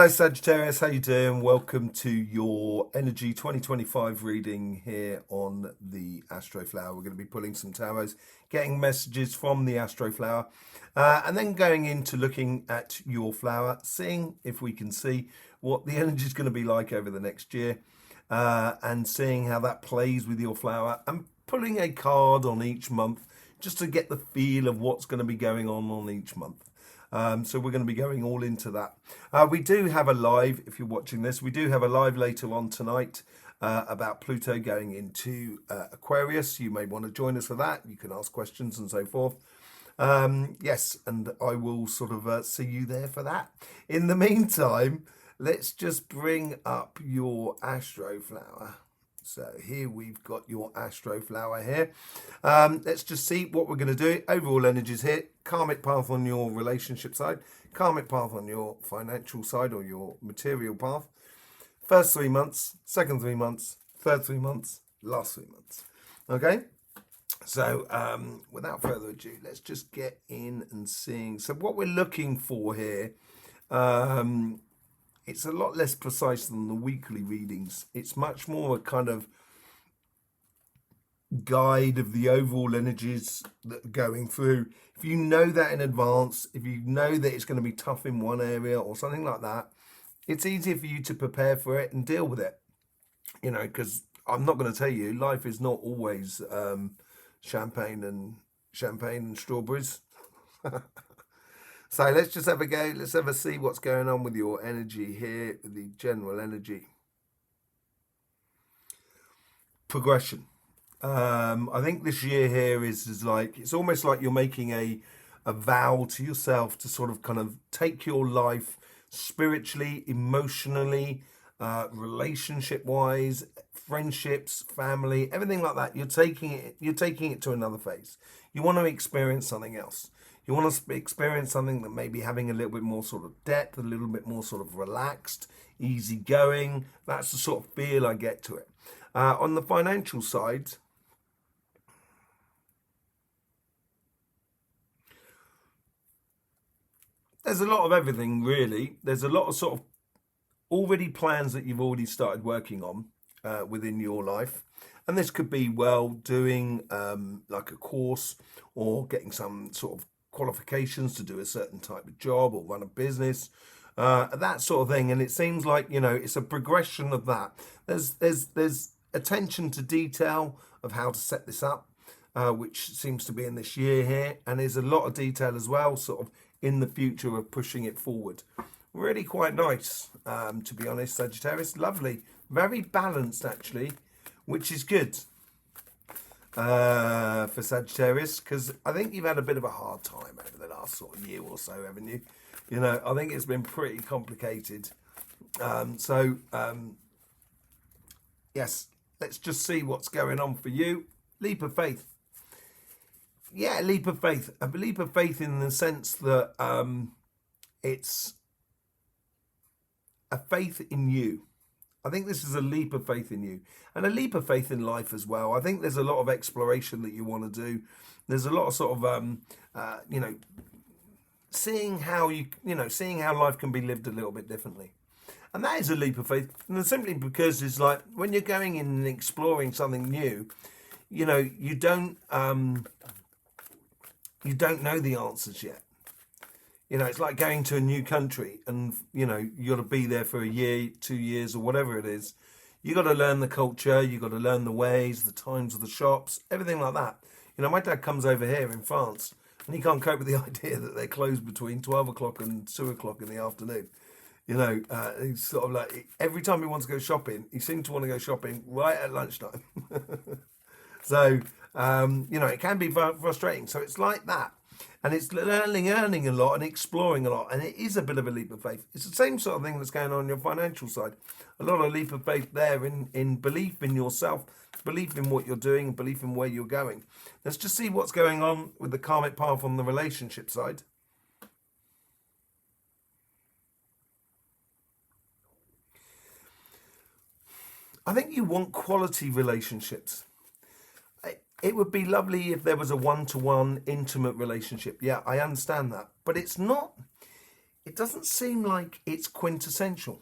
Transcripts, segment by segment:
Hi Sagittarius, how you doing? Welcome to your Energy 2025 reading here on the Astroflower. We're going to be pulling some tarots, getting messages from the Astroflower, and then going into looking at your flower, seeing if we can see what the energy is going to be like over the next year, and seeing how that plays with your flower, and pulling a card on each month just to get the feel of what's going to be going on each month. So we're going to be going all into that. We do have a live, if you're watching this, we do have a live later on tonight about Pluto going into Aquarius. You may want to join us for that. You can ask questions and so forth. Yes, and I will sort of see you there for that. In the meantime, let's just bring up your Astroflower. So here we've got your Astroflower here. Let's just see what we're going to do. Overall energies here. Karmic path on your relationship side. Karmic path on your financial side or your material path. First 3 months, second 3 months, third 3 months, last 3 months. Okay? So without further ado, let's just get in and seeing. So what we're looking for here, it's a lot less precise than the weekly readings. It's much more a kind of guide of the overall energies that are going through. If you know that in advance, if you know that it's going to be tough in one area or something like that, it's easier for you to prepare for it and deal with it. You know, because I'm not going to tell you, life is not always champagne and strawberries. So let's just have a go. Let's have a see what's going on with your energy here, the general energy. Progression. I think this year here is like, it's almost like you're making a vow to yourself to sort of kind of take your life spiritually, emotionally, relationship-wise, friendships, family, everything like that. You're taking it to another phase. You want to experience something else. You want to experience something that may be having a little bit more sort of depth, a little bit more sort of relaxed, easygoing. That's the sort of feel I get to it. On the financial side, there's a lot of everything, really. There's a lot of sort of already plans that you've already started working on within your life. And this could be, well, doing like a course or getting some sort of qualifications to do a certain type of job or run a business, that sort of thing. And it seems like, you know, it's a progression of that. There's attention to detail of how to set this up, which seems to be in this year here. And there's a lot of detail as well, sort of in the future of pushing it forward. Really quite nice, to be honest, Sagittarius. Lovely. Very balanced, actually, which is good for Sagittarius, because I think you've had a bit of a hard time over the last sort of year or so, haven't you? You know, I think it's been pretty complicated. Yes, let's just see what's going on for you. Leap of faith. Yeah, leap of faith. A leap of faith in the sense that it's a faith in you. I think this is a leap of faith in you, and a leap of faith in life as well. I think there's a lot of exploration that you want to do. There's a lot of sort of, you know, seeing how seeing how life can be lived a little bit differently. And that is a leap of faith, and simply because it's like when you're going in and exploring something new, you know, you don't know the answers yet. You know, it's like going to a new country and, you know, you got to be there for a year, 2 years or whatever it is. You got to learn the culture. You got to learn the ways, the times of the shops, everything like that. You know, my dad comes over here in France and he can't cope with the idea that they're closed between 12 o'clock and 2 o'clock in the afternoon. You know, he's sort of like, every time he wants to go shopping, he seems to want to go shopping right at lunchtime. So, you know, it can be frustrating. So it's like that. And it's earning a lot and exploring a lot. And it is a bit of a leap of faith. It's the same sort of thing that's going on your financial side. A lot of leap of faith there in belief in yourself, belief in what you're doing, belief in where you're going. Let's just see what's going on with the karmic path on the relationship side. I think you want quality relationships. It would be lovely if there was a one-to-one intimate relationship. Yeah, I understand that. But it's not it doesn't seem like it's quintessential.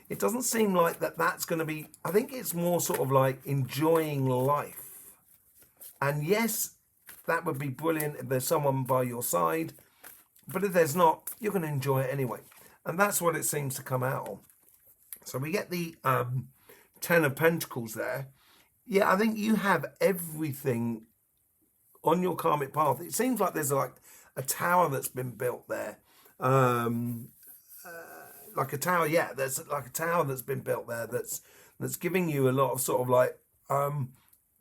It doesn't seem like that's going to be, I think it's more sort of like enjoying life. And yes, that would be brilliant if there's someone by your side, but if there's not, you're going to enjoy it anyway. And that's what it seems to come out on. So we get the Ten of Pentacles there. Yeah, I think you have everything on your karmic path. It seems like there's like a tower that's been built there. Like a tower, yeah, there's like a tower that's been built there that's giving you a lot of sort of like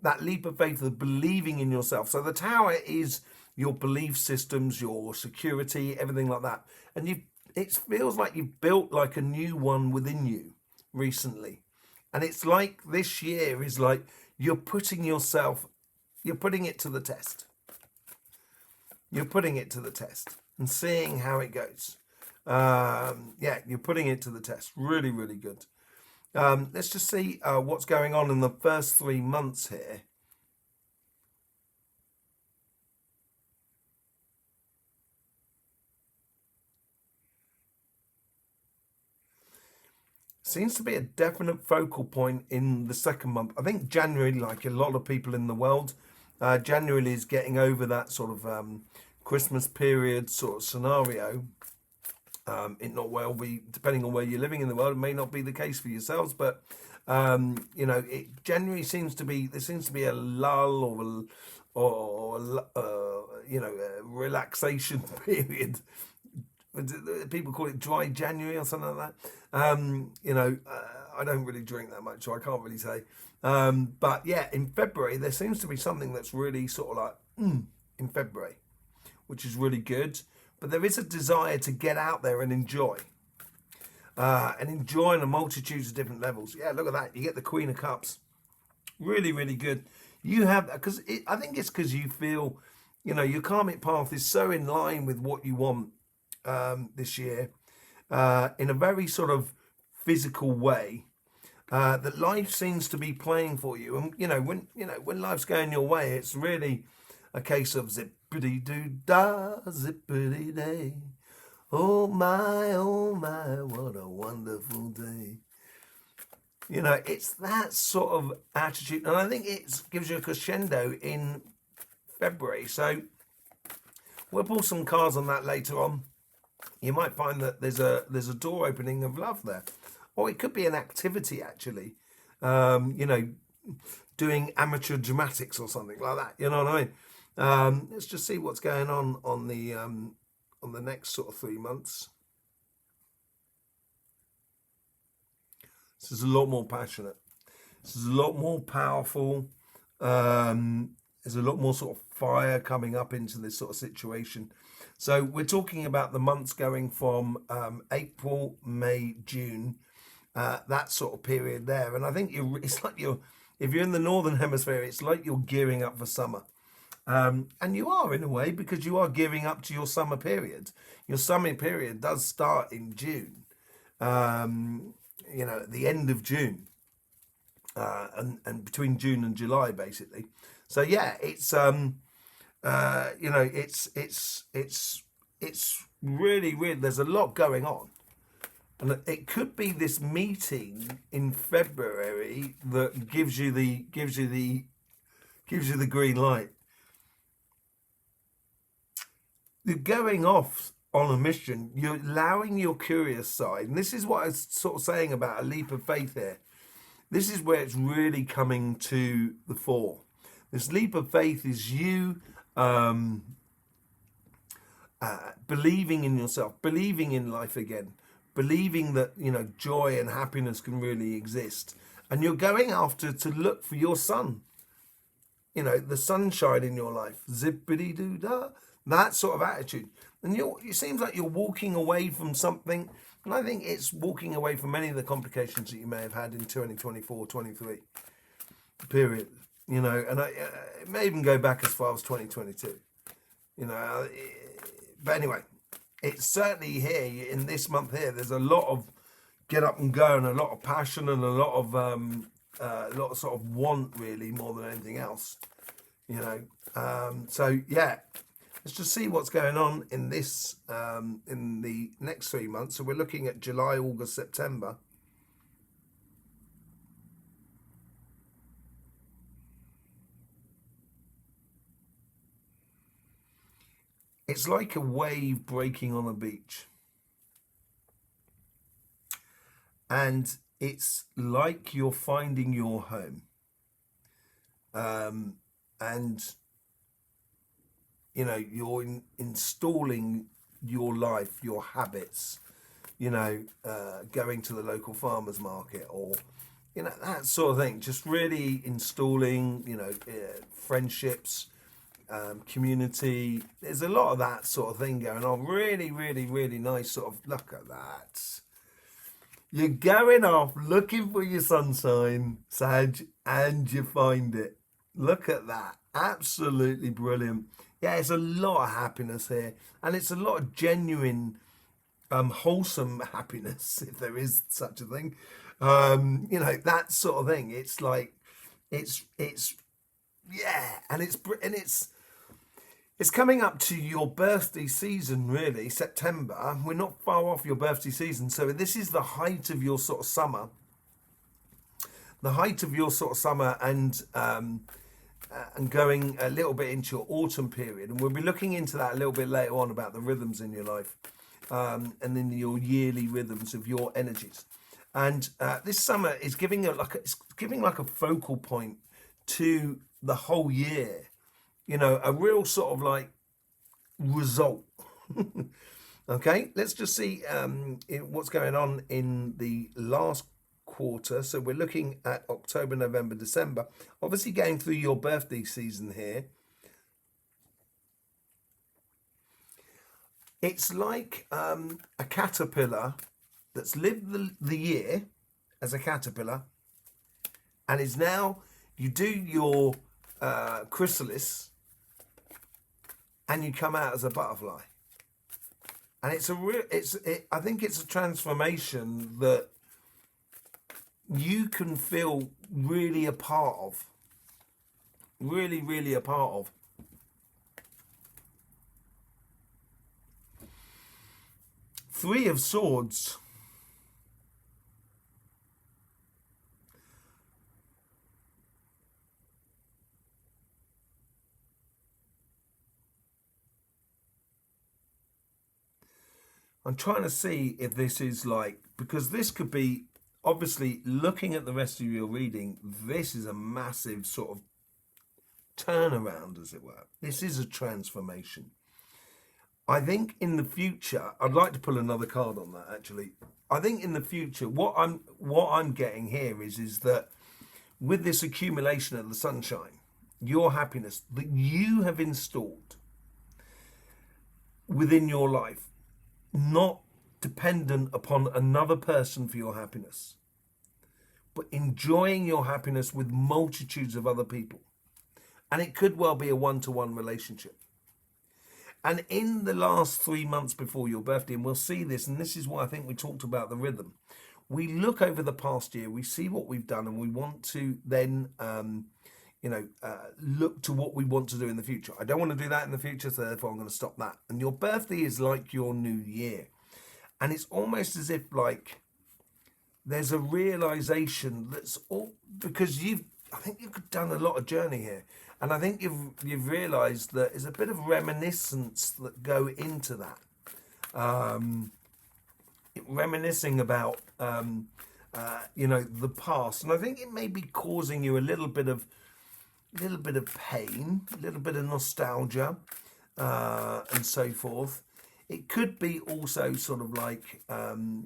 that leap of faith of believing in yourself. So the tower is your belief systems, your security, everything like that. And it feels like you've built like a new one within you recently. And it's like this year is like you're putting it to the test. You're putting it to the test and seeing how it goes. Yeah, you're putting it to the test. Really, really good. Let's just see what's going on in the first 3 months here. Seems to be a definite focal point in the second month. I think January, like a lot of people in the world, January is getting over that sort of Christmas period sort of scenario. It not well be, depending on where you're living in the world, it may not be the case for yourselves, but you know, January seems to be, there seems to be a lull or you know, a relaxation period. People call it dry January or something like that. You know, I don't really drink that much, so I can't really say. But yeah, in February, there seems to be something that's really sort of like, in February, which is really good. But there is a desire to get out there and enjoy. And enjoy on a multitude of different levels. Yeah, look at that. You get the Queen of Cups. Really, really good. You have, because I think it's because you feel, you know, your karmic path is so in line with what you want this year, in a very sort of physical way, that life seems to be playing for you. And when life's going your way, it's really a case of zippity doo da, zippity day. Oh my, what a wonderful day. You know, it's that sort of attitude, and I think it gives you a crescendo in February. So we'll pull some cards on that later on. You might find that there's a door opening of love there, or it could be an activity actually. You know, doing amateur dramatics or something like that. You know what I mean? Let's just see what's going on the next sort of 3 months. This is a lot more passionate. This is a lot more powerful. There's a lot more sort of fire coming up into this sort of situation. So we're talking about the months going from April, May, June, that sort of period there. And I think it's like if you're in the Northern Hemisphere, it's like you're gearing up for summer. And you are in a way, because you are gearing up to your summer period. Your summer period does start in June, you know, at the end of June, and between June and July, basically. So yeah, it's you know, it's really, really, there's a lot going on, and it could be this meeting in February that gives you the green light. You're going off on a mission. You're allowing your curious side, and this is what I was sort of saying about a leap of faith here. This is where it's really coming to the fore. This leap of faith is you believing in yourself, believing in life again, believing that, you know, joy and happiness can really exist. And you're going after to look for your sun, you know, the sunshine in your life, zippity doo da, that sort of attitude. And it seems like you're walking away from something, and I think it's walking away from many of the complications that you may have had in 2024, 23 period. You know, and it may even go back as far as 2022. You know, but anyway, it's certainly here in this month here. There's a lot of get up and go, and a lot of passion, and a lot of sort of want, really, more than anything else. You know, so yeah, Let's just see what's going on in this in the next 3 months. So we're looking at July, August, September. It's like a wave breaking on a beach. And it's like you're finding your home. And, you know, you're installing your life, your habits, you know, going to the local farmer's market or, you know, that sort of thing. Just really installing, you know, friendships, community. There's a lot of that sort of thing going on. Really, really, really nice sort of, look at that. You're going off looking for your sunshine, Sag, and you find it. Look at that. Absolutely brilliant. Yeah, it's a lot of happiness here. And it's a lot of genuine, wholesome happiness, if there is such a thing. You know, that sort of thing. It's like, it's yeah. And it's coming up to your birthday season, really, September. We're not far off your birthday season. So this is the height of your sort of summer. The height of your sort of summer and going a little bit into your autumn period. And we'll be looking into that a little bit later on about the rhythms in your life and then your yearly rhythms of your energies. And this summer is giving like a focal point to the whole year. You know, a real sort of like result. Okay, let's just see what's going on in the last quarter. So we're looking at October, November, December. Obviously going through your birthday season here. It's like a caterpillar that's lived the year as a caterpillar and is now, you do your chrysalis and you come out as a butterfly. And I think it's a transformation that you can feel really a part of. Really, really a part of. Three of Swords. I'm trying to see if this is like, because this could be, obviously, looking at the rest of your reading, this is a massive sort of turnaround, as it were. This is a transformation. I think in the future, I'd like to pull another card on that, actually. I think in the future, what I'm getting here is that with this accumulation of the sunshine, your happiness that you have installed within your life, not dependent upon another person for your happiness, but enjoying your happiness with multitudes of other people. And it could well be a one-to-one relationship. And in the last 3 months before your birthday, and we'll see this, and this is why I think we talked about the rhythm. We look over the past year, we see what we've done, and we want to then, look to what we want to do in the future. I don't want to do that in the future, so therefore I'm going to stop that. And your birthday is like your new year. And it's almost as if like there's a realization that's all, because I think you've done a lot of journey here. And I think you've realized that there's a bit of reminiscence that go into that. Reminiscing about, the past. And I think it may be causing you a little bit of pain, a little bit of nostalgia, and so forth. It could be also sort of like, I've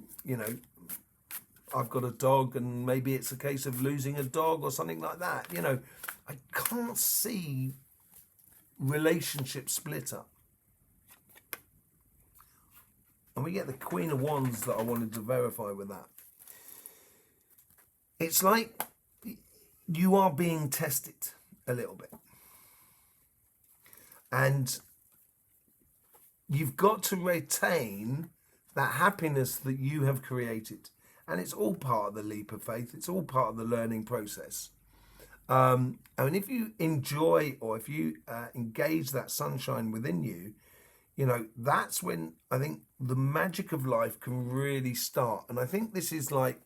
got a dog and maybe it's a case of losing a dog or something like that. You know, I can't see relationships split up. And we get the Queen of Wands that I wanted to verify with that. It's like you are being tested a little bit. And you've got to retain that happiness that you have created. And it's all part of the leap of faith. It's all part of the learning process. And if you enjoy, or if you engage that sunshine within you, you know, that's when I think the magic of life can really start. And I think this is like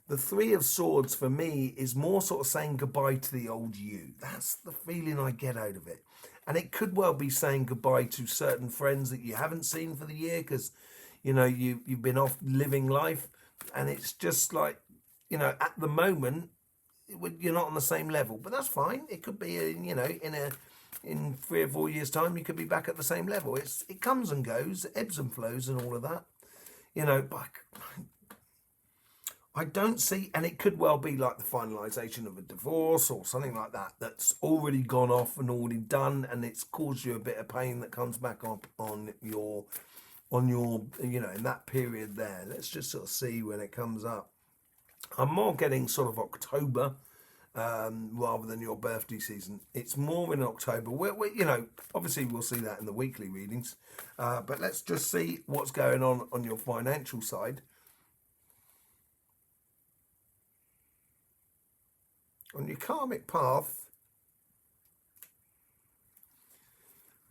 the Three of Swords for me is more sort of saying goodbye to the old you. That's the feeling I get out of it. And it could well be saying goodbye to certain friends that you haven't seen for the year because, you know, you've been off living life. And it's just like, you know, at the moment, you're not on the same level. But that's fine. It could be, you know, in 3 or 4 years' time, you could be back at the same level. It comes and goes, ebbs and flows and all of that. You know, but I don't see, and it could well be like the finalisation of a divorce or something like that that's already gone off and already done, and it's caused you a bit of pain that comes back up on your, you know, in that period there. Let's just sort of see when it comes up. I'm more getting sort of October rather than your birthday season. It's more in October. We're, you know, obviously we'll see that in the weekly readings, but let's just see what's going on your financial side. On your karmic path,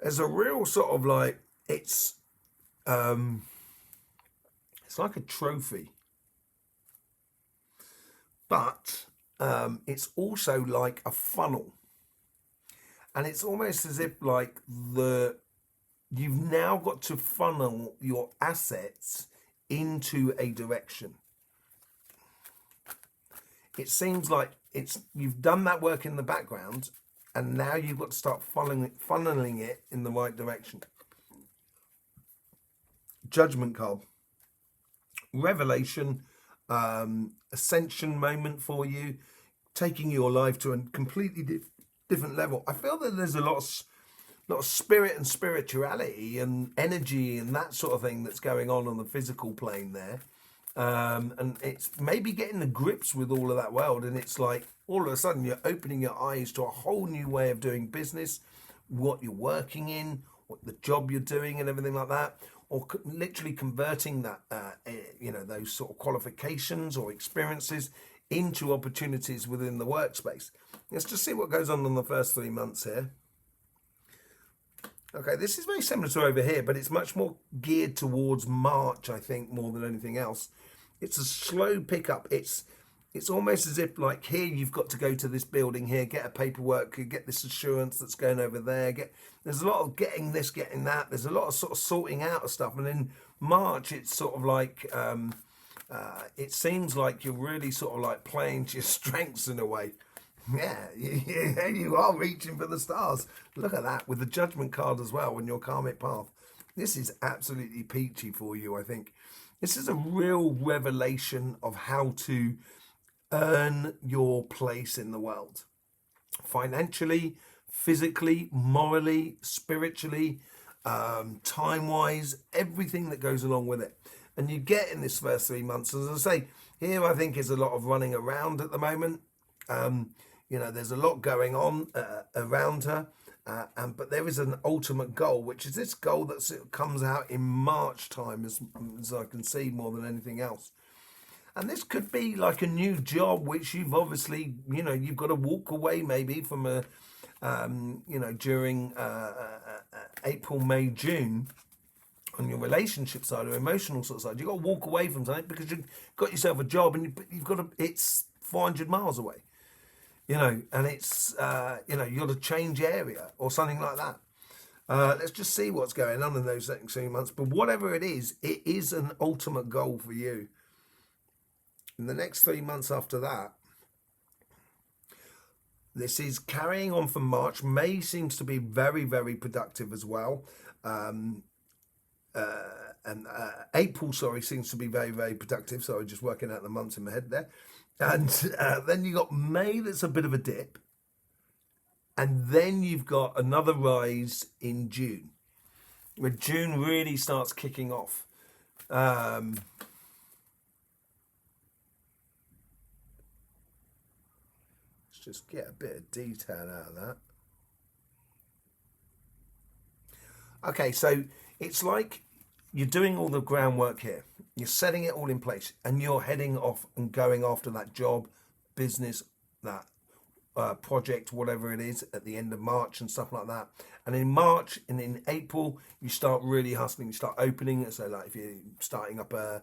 there's a real sort of like, it's like a trophy, but it's also like a funnel, and it's almost as if like you've now got to funnel your assets into a direction. It seems like you've done that work in the background, and now you've got to start funneling it in the right direction. Judgment card. Revelation, ascension moment for you, taking your life to a completely different level. I feel that there's a lot of spirit and spirituality and energy and that sort of thing that's going on the physical plane there. And it's maybe getting the grips with all of that world, and it's like all of a sudden you're opening your eyes to a whole new way of doing business, what you're working in, what the job you're doing and everything like that, or literally converting that you know, those sort of qualifications or experiences into opportunities within the workspace. Let's just see what goes on the first 3 months here. Okay, this is very similar to over here, but it's much more geared towards March, I think, more than anything else. It's a slow pickup. It's almost as if, like, here you've got to go to this building here, get a paperwork, get this assurance that's going over there. There's a lot of getting this, getting that. There's a lot of sort of sorting out of stuff. And in March, it's sort of like, it seems like you're really sort of like playing to your strengths in a way. Yeah, you are reaching for the stars. Look at that, with the Judgment card as well on your karmic path. This is absolutely peachy for you, I think. This is a real revelation of how to earn your place in the world. Financially, physically, morally, spiritually, time-wise, everything that goes along with it. And you get in this first 3 months, as I say, here I think is a lot of running around at the moment. You know, there's a lot going on around her, but there is an ultimate goal, which is this goal that comes out in March time, as I can see more than anything else. And this could be like a new job, which you've obviously, you know, you've got to walk away maybe from a, you know, during April, May, June, on your relationship side or emotional sort of side. You've got to walk away from something because you've got yourself a job and you've got to, it's 400 miles away. You know, and it's, you know, you've got to change area or something like that. Let's just see what's going on in those next 3 months. But whatever it is an ultimate goal for you. In the next 3 months after that, this is carrying on from March. May seems to be very, very productive as well. And April, sorry, seems to be very, very productive. Sorry, just working out the months in my head there. And then you got May, that's a bit of a dip. And then you've got another rise in June, where June really starts kicking off. Let's just get a bit of detail out of that. Okay, so it's like you're doing all the groundwork here. You're setting it all in place, and you're heading off and going after that job, business, that project, whatever it is, at the end of March and stuff like that. And in March and in April, you start really hustling. You start opening. So, like if you're starting up a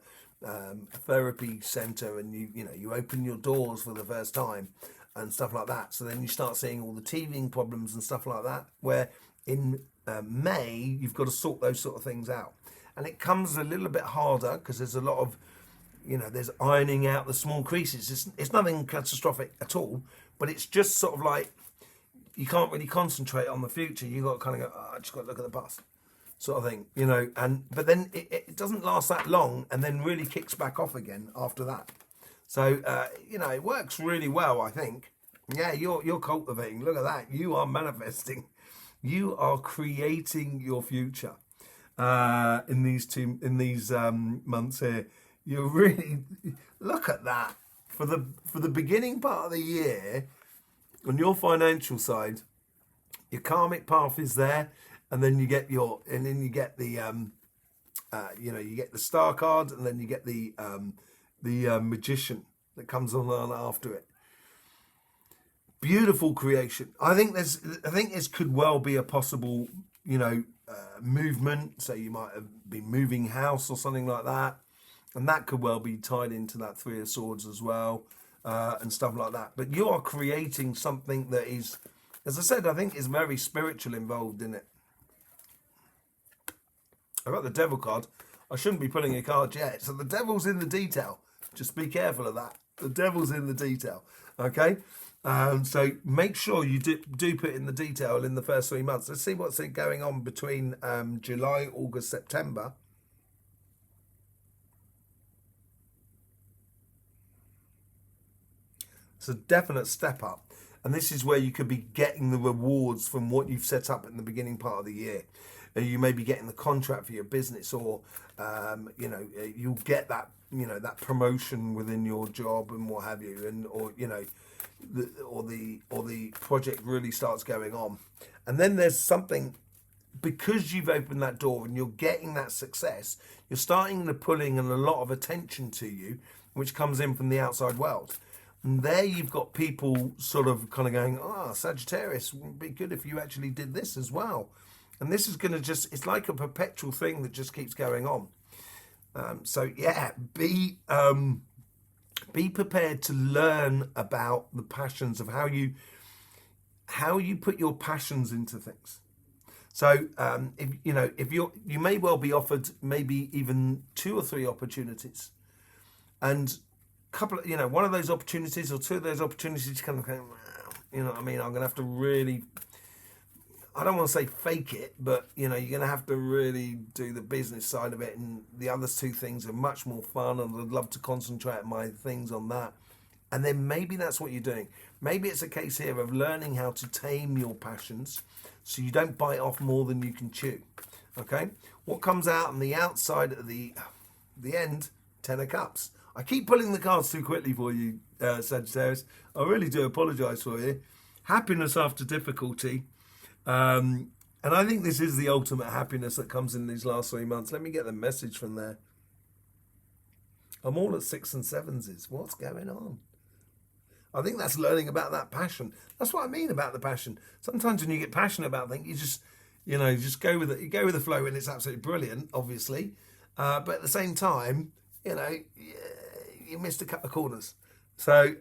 therapy center, and you open your doors for the first time and stuff like that. So then you start seeing all the teething problems and stuff like that. Where in May, you've got to sort those sort of things out, and it comes a little bit harder because there's a lot of there's ironing out the small creases. It's nothing catastrophic at all, but it's just sort of like you can't really concentrate on the future. You got to kind of go, I just got to look at the past, sort of thing, but then it doesn't last that long, and then really kicks back off again after that. So it works really well, I think. Yeah, you're cultivating. Look at that. You are manifesting. You are creating your future in these months here. You really look at that for the beginning part of the year. On your financial side, your karmic path is there, and then you get the you get the star card, and then you get the magician that comes on after it. Beautiful creation. I think this could well be a possible movement. So you might have been moving house or something like that. And that could well be tied into that Three of Swords as well, and stuff like that. But you are creating something that is, as I said, I think is very spiritual involved in it. I got the Devil card. I shouldn't be pulling a card yet. So the Devil's in the detail. Just be careful of that. The Devil's in the detail. Okay? So make sure you do put in the detail in the first 3 months. Let's see what's going on between July, August, September. It's a definite step up, and this is where you could be getting the rewards from what you've set up in the beginning part of the year. You may be getting the contract for your business, or you'll get that that promotion within your job and what have you, and or the project really starts going on. And then there's something, because you've opened that door and you're getting that success, you're starting to pulling in a lot of attention to you, which comes in from the outside world. And there you've got people sort of kind of going, Sagittarius, would be good if you actually did this as well. And this is going to it's like a perpetual thing that just keeps going on. So yeah, be prepared to learn about the passions of how you put your passions into things. So if you may well be offered maybe even 2 or 3 opportunities, and one of those opportunities or 2 of those opportunities kind of go, I'm going to have to really, I don't want to say fake it, but you're going to have to really do the business side of it, and the other 2 things are much more fun, and I'd love to concentrate my things on that. And then maybe that's what you're doing. Maybe it's a case here of learning how to tame your passions so you don't bite off more than you can chew. Okay? What comes out on the outside at the end, 10 of Cups. I keep pulling the cards too quickly for you, Sagittarius. I really do apologise for you. Happiness after difficulty. And I think this is the ultimate happiness that comes in these last 3 months. Let me get the message from there. I'm all at 6 and 7s. What's going on? I think that's learning about that passion. That's what I mean about the passion. Sometimes when you get passionate about things, you just go with it. You go with the flow, and it's absolutely brilliant, obviously. But at the same time, you missed a couple of corners. So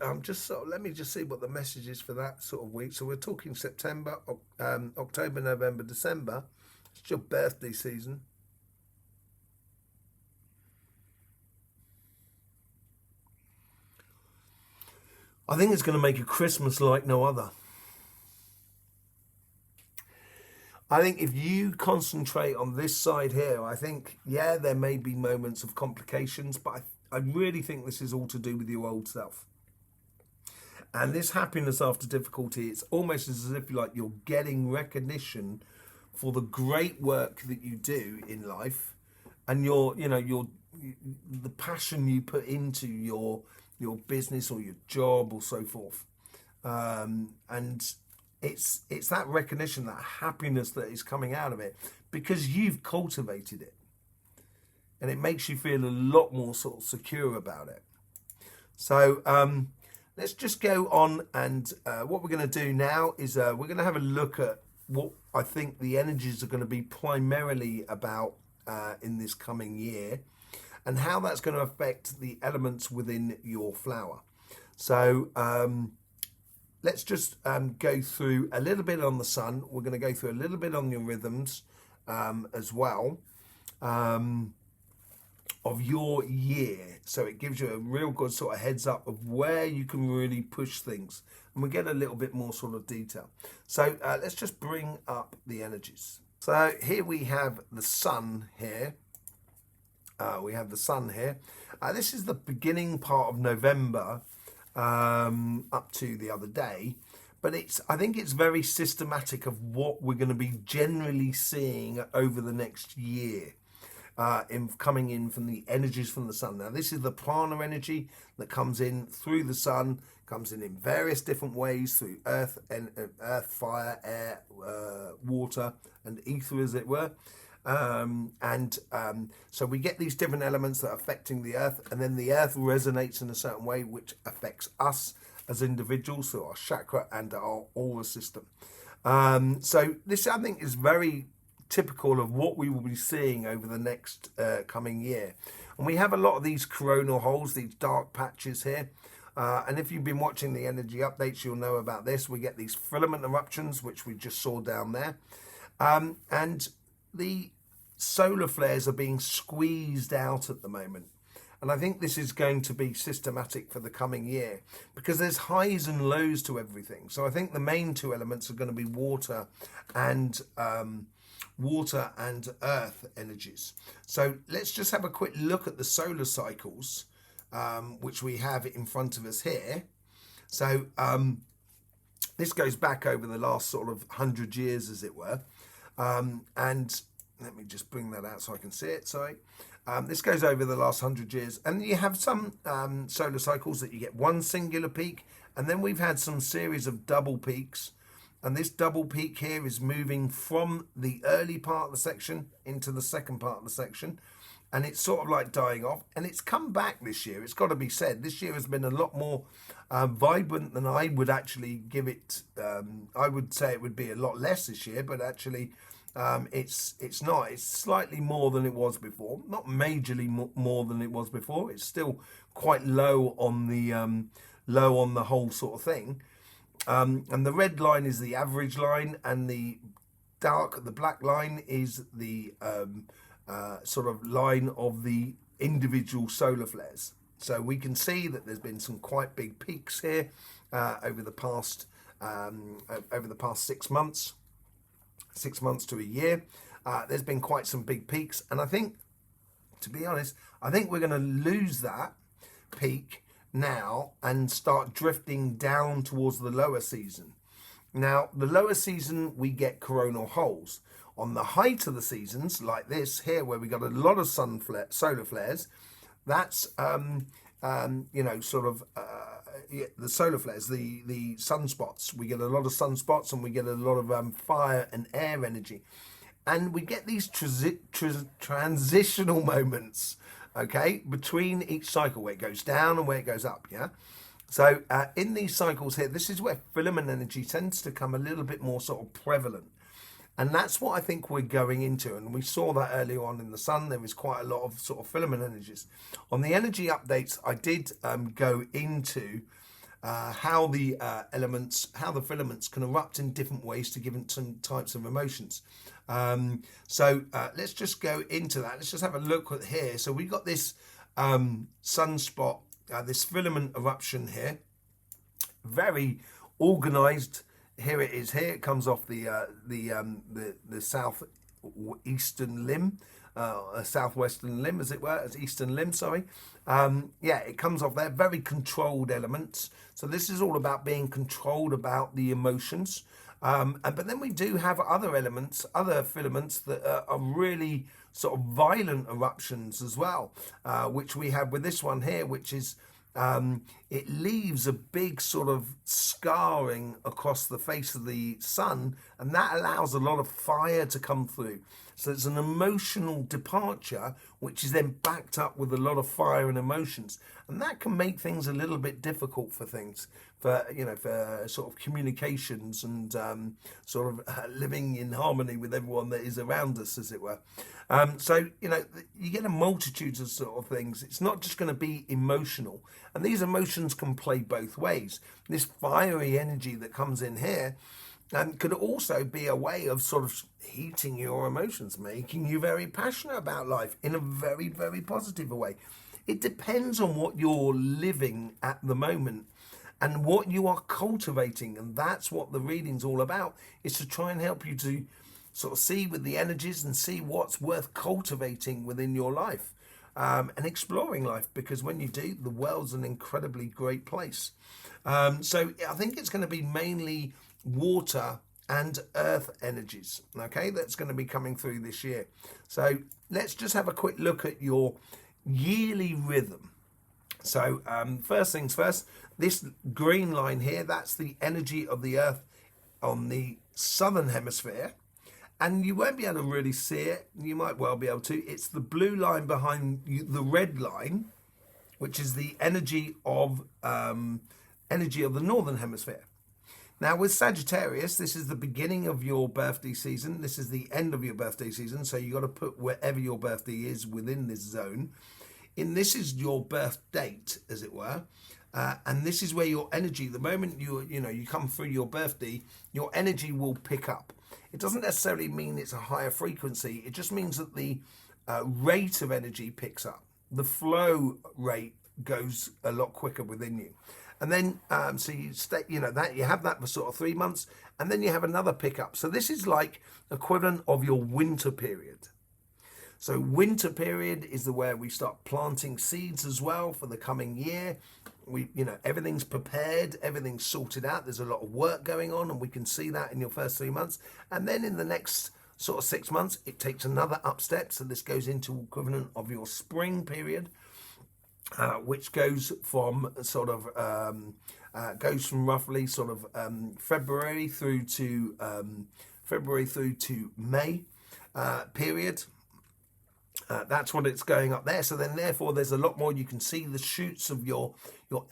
let me just see what the message is for that sort of week. So we're talking September, October, November, December. It's your birthday season. I think it's going to make a Christmas like no other. I think if you concentrate on this side here, I think, there may be moments of complications, but I really think this is all to do with your old self. And this happiness after difficulty, it's almost as if you're getting recognition for the great work that you do in life, and the passion you put into your business or your job or so forth. And it's that recognition, that happiness that is coming out of it because you've cultivated it. And it makes you feel a lot more sort of secure about it. So let's just go on, and what we're going to do now is we're going to have a look at what I think the energies are going to be primarily about in this coming year, and how that's going to affect the elements within your flower. So let's just go through a little bit on the sun. We're going to go through a little bit on your rhythms as well of your year. So it gives you a real good sort of heads up of where you can really push things. And we get a little bit more sort of detail. So let's just bring up the energies. So here we have the sun here. This is the beginning part of November up to the other day, but I think it's very systematic of what we're going to be generally seeing over the next year, coming in from the energies from the sun. Now this is the prana energy that comes in through the sun, comes in various different ways through earth, and earth, fire, air, water, and ether, as it were. So we get these different elements that are affecting the earth, and then the earth resonates in a certain way which affects us as individuals through our chakra and our aura system. So this, I think, is very typical of what we will be seeing over the next coming year. And we have a lot of these coronal holes, these dark patches here. And if you've been watching the energy updates, you'll know about this. We get these filament eruptions, which we just saw down there. And the solar flares are being squeezed out at the moment. And I think this is going to be systematic for the coming year because there's highs and lows to everything. So I think the main two elements are going to be water and earth energies. So let's just have a quick look at the solar cycles, which we have in front of us here. So this goes back over the last sort of 100 years, as it were. And let me just bring that out so I can see it. Sorry. This goes over the last 100 years. And you have some solar cycles that you get one singular peak. And then we've had some series of double peaks. And this double peak here is moving from the early part of the section into the second part of the section. And it's sort of like dying off. And it's come back this year. It's got to be said. This year has been a lot more vibrant than I would actually give it. I would say it would be a lot less this year. But actually, it's not. It's slightly more than it was before. Not majorly more than it was before. It's still quite low on the whole sort of thing. And the red line is the average line, and the black line is the sort of line of the individual solar flares. So we can see that there's been some quite big peaks here over the past 6 months. 6 months to a year. There's been quite some big peaks, and I think, to be honest, I think we're going to lose that peak now and start drifting down towards the lower season. Now, the lower season, we get coronal holes. On the height of the seasons, like this here, where we got a lot of solar flares, that's the solar flares, the sunspots. We get a lot of sunspots, and we get a lot of fire and air energy, and we get these transitional moments, okay, between each cycle where it goes down and where it goes up. Yeah. So in these cycles here, this is where filament energy tends to come a little bit more sort of prevalent. And that's what I think we're going into. And we saw that earlier on in the sun. There was quite a lot of sort of filament energies. On the energy updates, I did go into how the filaments can erupt in different ways to different types of emotions. So let's just go into that. Let's just have a look at here. So we've got this sunspot, this filament eruption here, very organized. Here it is. Here it comes off the southeastern limb, southwestern limb, as it were, as eastern limb. Sorry. Yeah, it comes off there. Very controlled elements. So this is all about being controlled about the emotions. But then we do have other elements, other filaments that are really sort of violent eruptions as well, which we have with this one here, which is. It leaves a big sort of scarring across the face of the sun And that allows a lot of fire to come through. So it's an emotional departure, which is then backed up with a lot of fire and emotions. And that can make things a little bit difficult for things, for, you know, for sort of communications and sort of living in harmony with everyone that is around us, as it were. So, you know, you get a multitude of sort of things. It's not just going to be emotional. And these emotions can play both ways. This fiery energy that comes in here could also be a way of sort of heating your emotions, making you very passionate about life in a very, very positive way. It depends on what you're living at the moment and what you are cultivating. And that's what the reading's all about, is to try and help you to sort of see with the energies and see what's worth cultivating within your life, and exploring life, because when you do, the world's an incredibly great place. So I think it's going to be mainly water and earth energies, okay, that's going to be coming through this year. So let's just have a quick look at your yearly rhythm. So first things first, this green line here, that's the energy of the earth on the southern hemisphere. And you won't be able to really see it. You might well be able to. It's the blue line behind you, the red line, which is the energy of the northern hemisphere. Now with Sagittarius, this is the beginning of your birthday season. This is the end of your birthday season. So you got to put wherever your birthday is within this zone. This is your birth date, as it were. And this is where your energy, the moment you come through your birthday, your energy will pick up. It doesn't necessarily mean it's a higher frequency. It just means that the rate of energy picks up. The flow rate goes a lot quicker within you. And then, so you stay, that you have that for sort of 3 months, and then you have another pickup. So this is like equivalent of your winter period. So winter period is where we start planting seeds as well for the coming year. Everything's prepared, everything's sorted out. There's a lot of work going on, and we can see that in your first 3 months. And then in the next sort of 6 months, it takes another up step. So this goes into equivalent of your spring period, which goes from sort of roughly sort of February through to May period. That's what it's going up there. So then therefore there's a lot more. You can see the shoots of your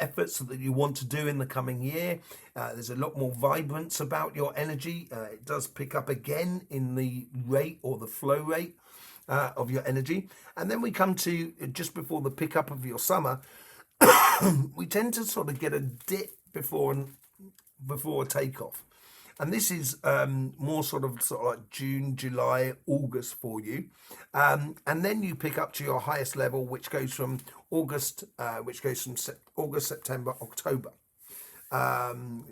efforts that you want to do in the coming year. There's a lot more vibrance about your energy. It does pick up again in the rate or the flow rate of your energy. And then we come to just before the pickup of your summer. We tend to sort of get a dip before a takeoff. And this is more sort of like June, July, August for you. And then you pick up to your highest level, which goes from August, September, October,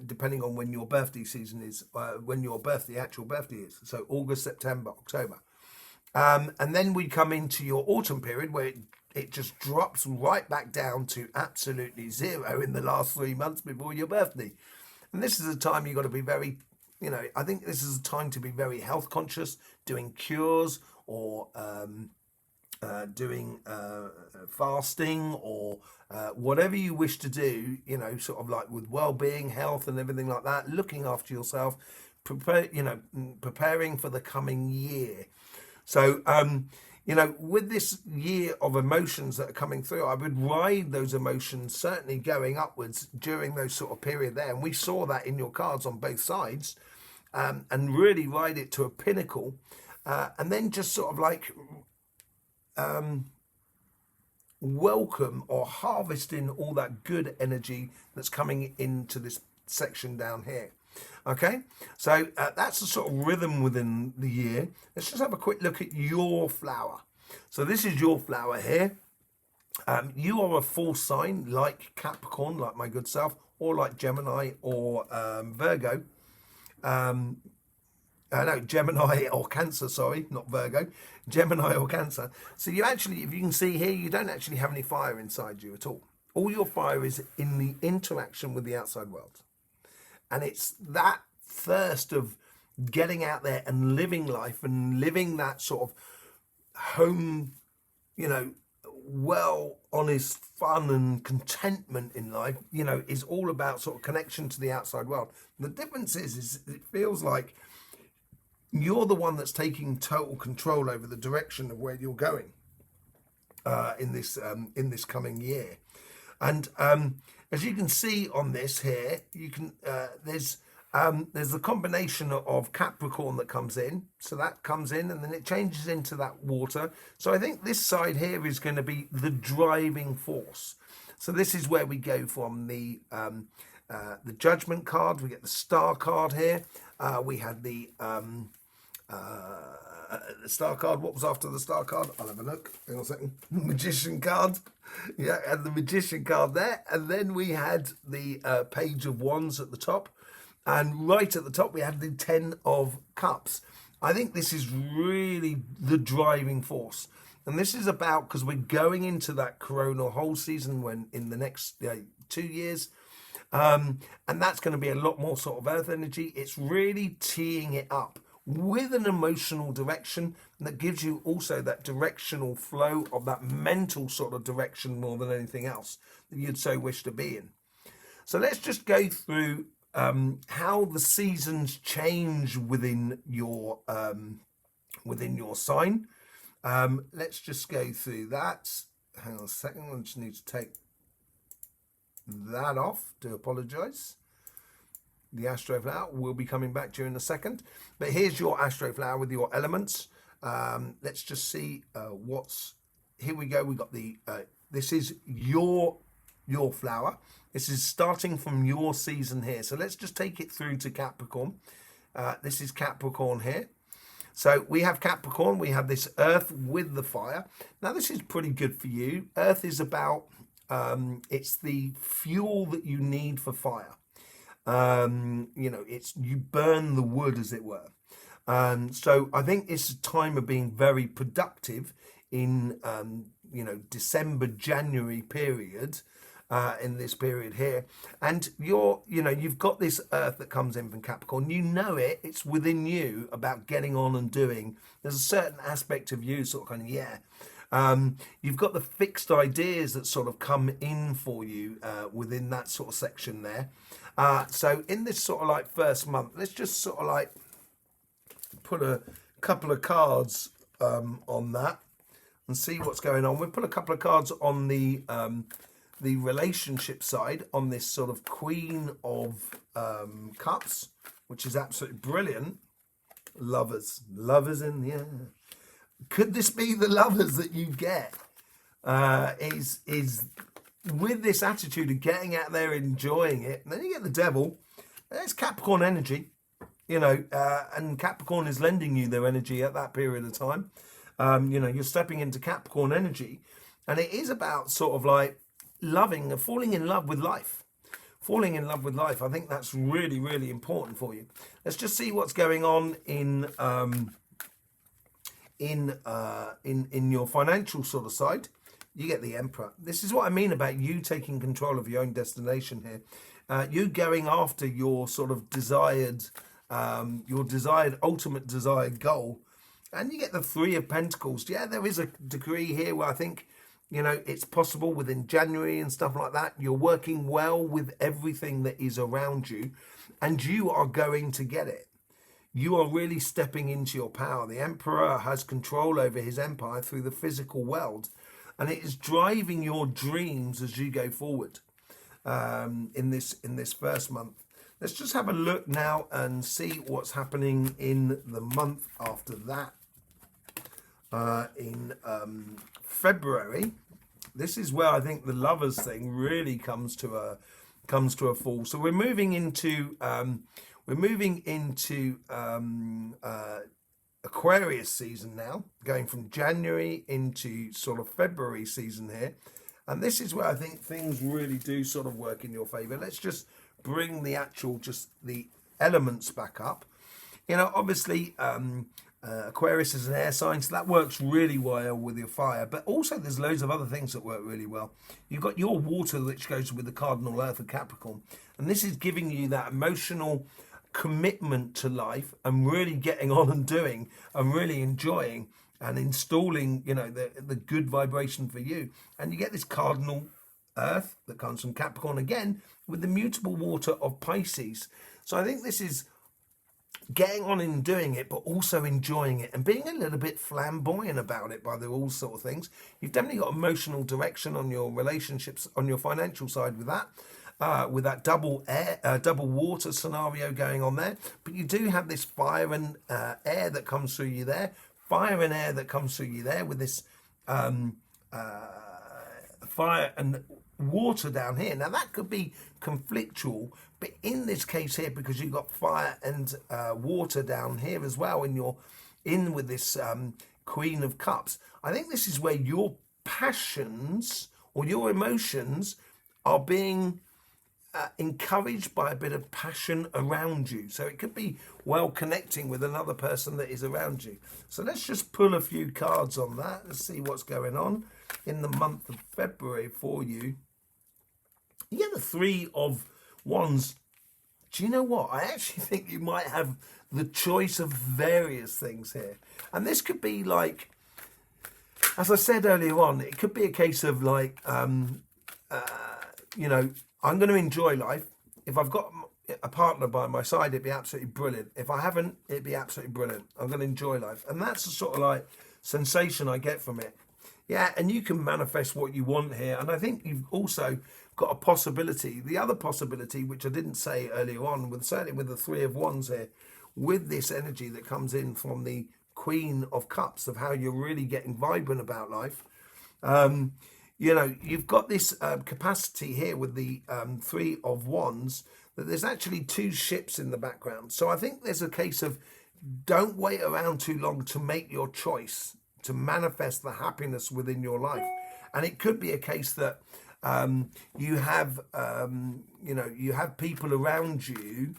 depending on when your birthday season is, when your actual birthday is. So August, September, October. And then we come into your autumn period, where it just drops right back down to absolutely zero in the last 3 months before your birthday. And this is a time you've got to be very, I think this is a time to be very health conscious, doing cures or doing fasting or whatever you wish to do, sort of like with well-being, health and everything like that, looking after yourself, preparing for the coming year. So, with this year of emotions that are coming through, I would ride those emotions certainly going upwards during those sort of period there. And we saw that in your cards on both sides, and really ride it to a pinnacle. And then just sort of like welcome or harvesting all that good energy that's coming into this section down here. Okay, so that's the sort of rhythm within the year. Let's just have a quick look at your flower. So this is your flower here. You are a full sign like Capricorn, like my good self, or like Gemini or Virgo. No, Gemini or Cancer, sorry, not Virgo. Gemini or Cancer. So you actually, if you can see here, you don't actually have any fire inside you at all. All your fire is in the interaction with the outside world. And it's that thirst of getting out there and living life and living that sort of home, well, honest fun and contentment in life, is all about sort of connection to the outside world. The difference is it feels like you're the one that's taking total control over the direction of where you're going in this coming year. And as you can see on this here, you can there's the combination of Capricorn that comes in. So that comes in and then it changes into that water. So I think this side here is going to be the driving force. So this is where we go from the Judgment card. We get the Star card here. We had the Star card. What was after the Star card? I'll have a look. Hang on a second. Magician card. Yeah, and the Magician card there. And then we had the Page of Wands at the top. And right at the top, we had the 10 of Cups. I think this is really the driving force. And this is about, because we're going into that coronal whole season when in the next 2 years. And that's going to be a lot more sort of earth energy. It's really teeing it up with an emotional direction that gives you also that directional flow of that mental sort of direction more than anything else that you'd so wish to be in. So let's just go through how the seasons change within your sign. Let's just go through that. Hang on a second. I just need to take that off. Do apologise. The Astroflower will be coming back to you in a second. But here's your Astroflower with your elements. Let's just see what's... Here we go. We got the... this is your flower. This is starting from your season here. So let's just take it through to Capricorn. This is Capricorn here. So we have Capricorn. We have this Earth with the fire. Now this is pretty good for you. Earth is about... it's the fuel that you need for fire. You know, it's you burn the wood, as it were. So I think it's a time of being very productive in you know, December, January period, in this period here. And you've got this Earth that comes in from Capricorn. You know it, it's within you about getting on and doing. There's a certain aspect of you sort of kind of, you've got the fixed ideas that sort of come in for you within that sort of section there. So in this sort of like first month, let's just sort of like put a couple of cards on that and see what's going on. We'll put a couple of cards on the relationship side on this sort of Queen of Cups, which is absolutely brilliant. Lovers in the air. Could this be the lovers that you get? Is with this attitude of getting out there, enjoying it, and then you get the Devil. There's Capricorn energy, you know, and Capricorn is lending you their energy at that period of time. You know, you're stepping into Capricorn energy, and it is about sort of like loving and falling in love with life. Falling in love with life. I think that's really, really important for you. Let's just see what's going on in your financial sort of side. You get the Emperor. This is what I mean about you taking control of your own destination here. You going after your sort of desired, ultimate desired goal. And you get the Three of Pentacles. Yeah, there is a degree here where I think, you know, it's possible within January and stuff like that. You're working well with everything that is around you, and you are going to get it. You are really stepping into your power. The Emperor has control over his empire through the physical world, and it is driving your dreams as you go forward in this first month. Let's just have a look now and see what's happening in the month after that. In February, this is where I think the lovers thing really comes to a fall. So we're moving into Aquarius season now, going from January into sort of February season here. And this is where I think things really do sort of work in your favor. Let's just bring the actual, just the elements back up. You know, obviously, Aquarius is an air sign, so that works really well with your fire. But also there's loads of other things that work really well. You've got your water, which goes with the cardinal earth of Capricorn. And this is giving you that emotional commitment to life and really getting on and doing and really enjoying and installing, you know, the good vibration for you. And you get this cardinal earth that comes from Capricorn again with the mutable water of Pisces. So I think this is getting on and doing it, but also enjoying it and being a little bit flamboyant about it by the all sort of things. You've definitely got emotional direction on your relationships, on your financial side with that double water scenario going on there. But you do have this fire and air that comes through you there. Fire and air that comes through you there with this fire and water down here. Now that could be conflictual, but in this case here, because you've got fire and water down here as well, and you're in with this Queen of Cups, I think this is where your passions or your emotions are being encouraged by a bit of passion around you. So it could be well connecting with another person that is around you. So let's just pull a few cards on that. Let's see what's going on in the month of February for you. You get the Three of Wands. Do you know what? I actually think you might have the choice of various things here. And this could be like, as I said earlier on, it could be a case of like, you know, I'm going to enjoy life. If I've got a partner by my side, it'd be absolutely brilliant. If I haven't, it'd be absolutely brilliant. I'm going to enjoy life. And that's the sort of like sensation I get from it. Yeah, and you can manifest what you want here. And I think you've also got a possibility. The other possibility, which I didn't say earlier on, certainly with the Three of Wands here, with this energy that comes in from the Queen of Cups, of how you're really getting vibrant about life. You know, you've got this capacity here with the Three of Wands, that there's actually two ships in the background. So I think there's a case of don't wait around too long to make your choice, to manifest the happiness within your life. And it could be a case that you have, you know, you have people around you,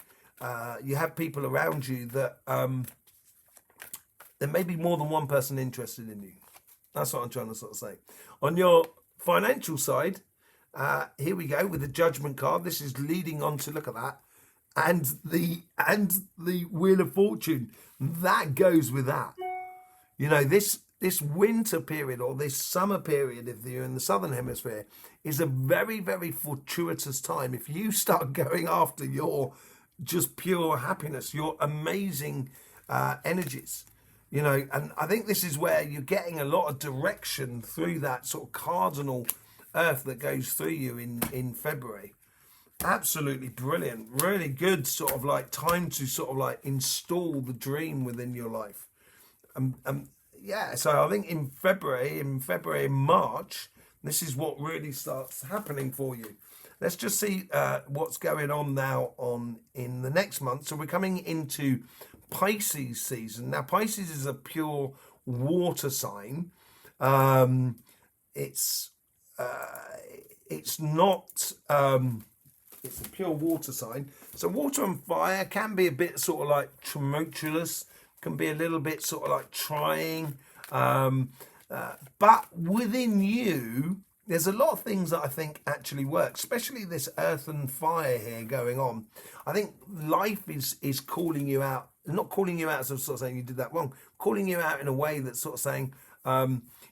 that there may be more than one person interested in you. That's what I'm trying to sort of say. On your financial side, here we go with the Judgment card. This is leading on to, look at that, and the Wheel of Fortune that goes with that. You know, this winter period or this summer period, if you're in the southern hemisphere, is a very, very fortuitous time. If you start going after your just pure happiness, your amazing energies. You know, and I think this is where you're getting a lot of direction through that sort of cardinal earth that goes through you in February. Absolutely brilliant. Really good sort of like time to sort of like install the dream within your life. Yeah, so I think in February, March, this is what really starts happening for you. Let's just see what's going on now in the next month. So we're coming into Pisces season. Now, Pisces is a pure water sign. It's not. It's a pure water sign. So water and fire can be a bit sort of like tumultuous, can be a little bit sort of like trying. But within you, there's a lot of things that I think actually work, especially this earth and fire here going on. I think life is calling you out, not calling you out as sort of saying you did that wrong, calling you out in a way that's sort of saying,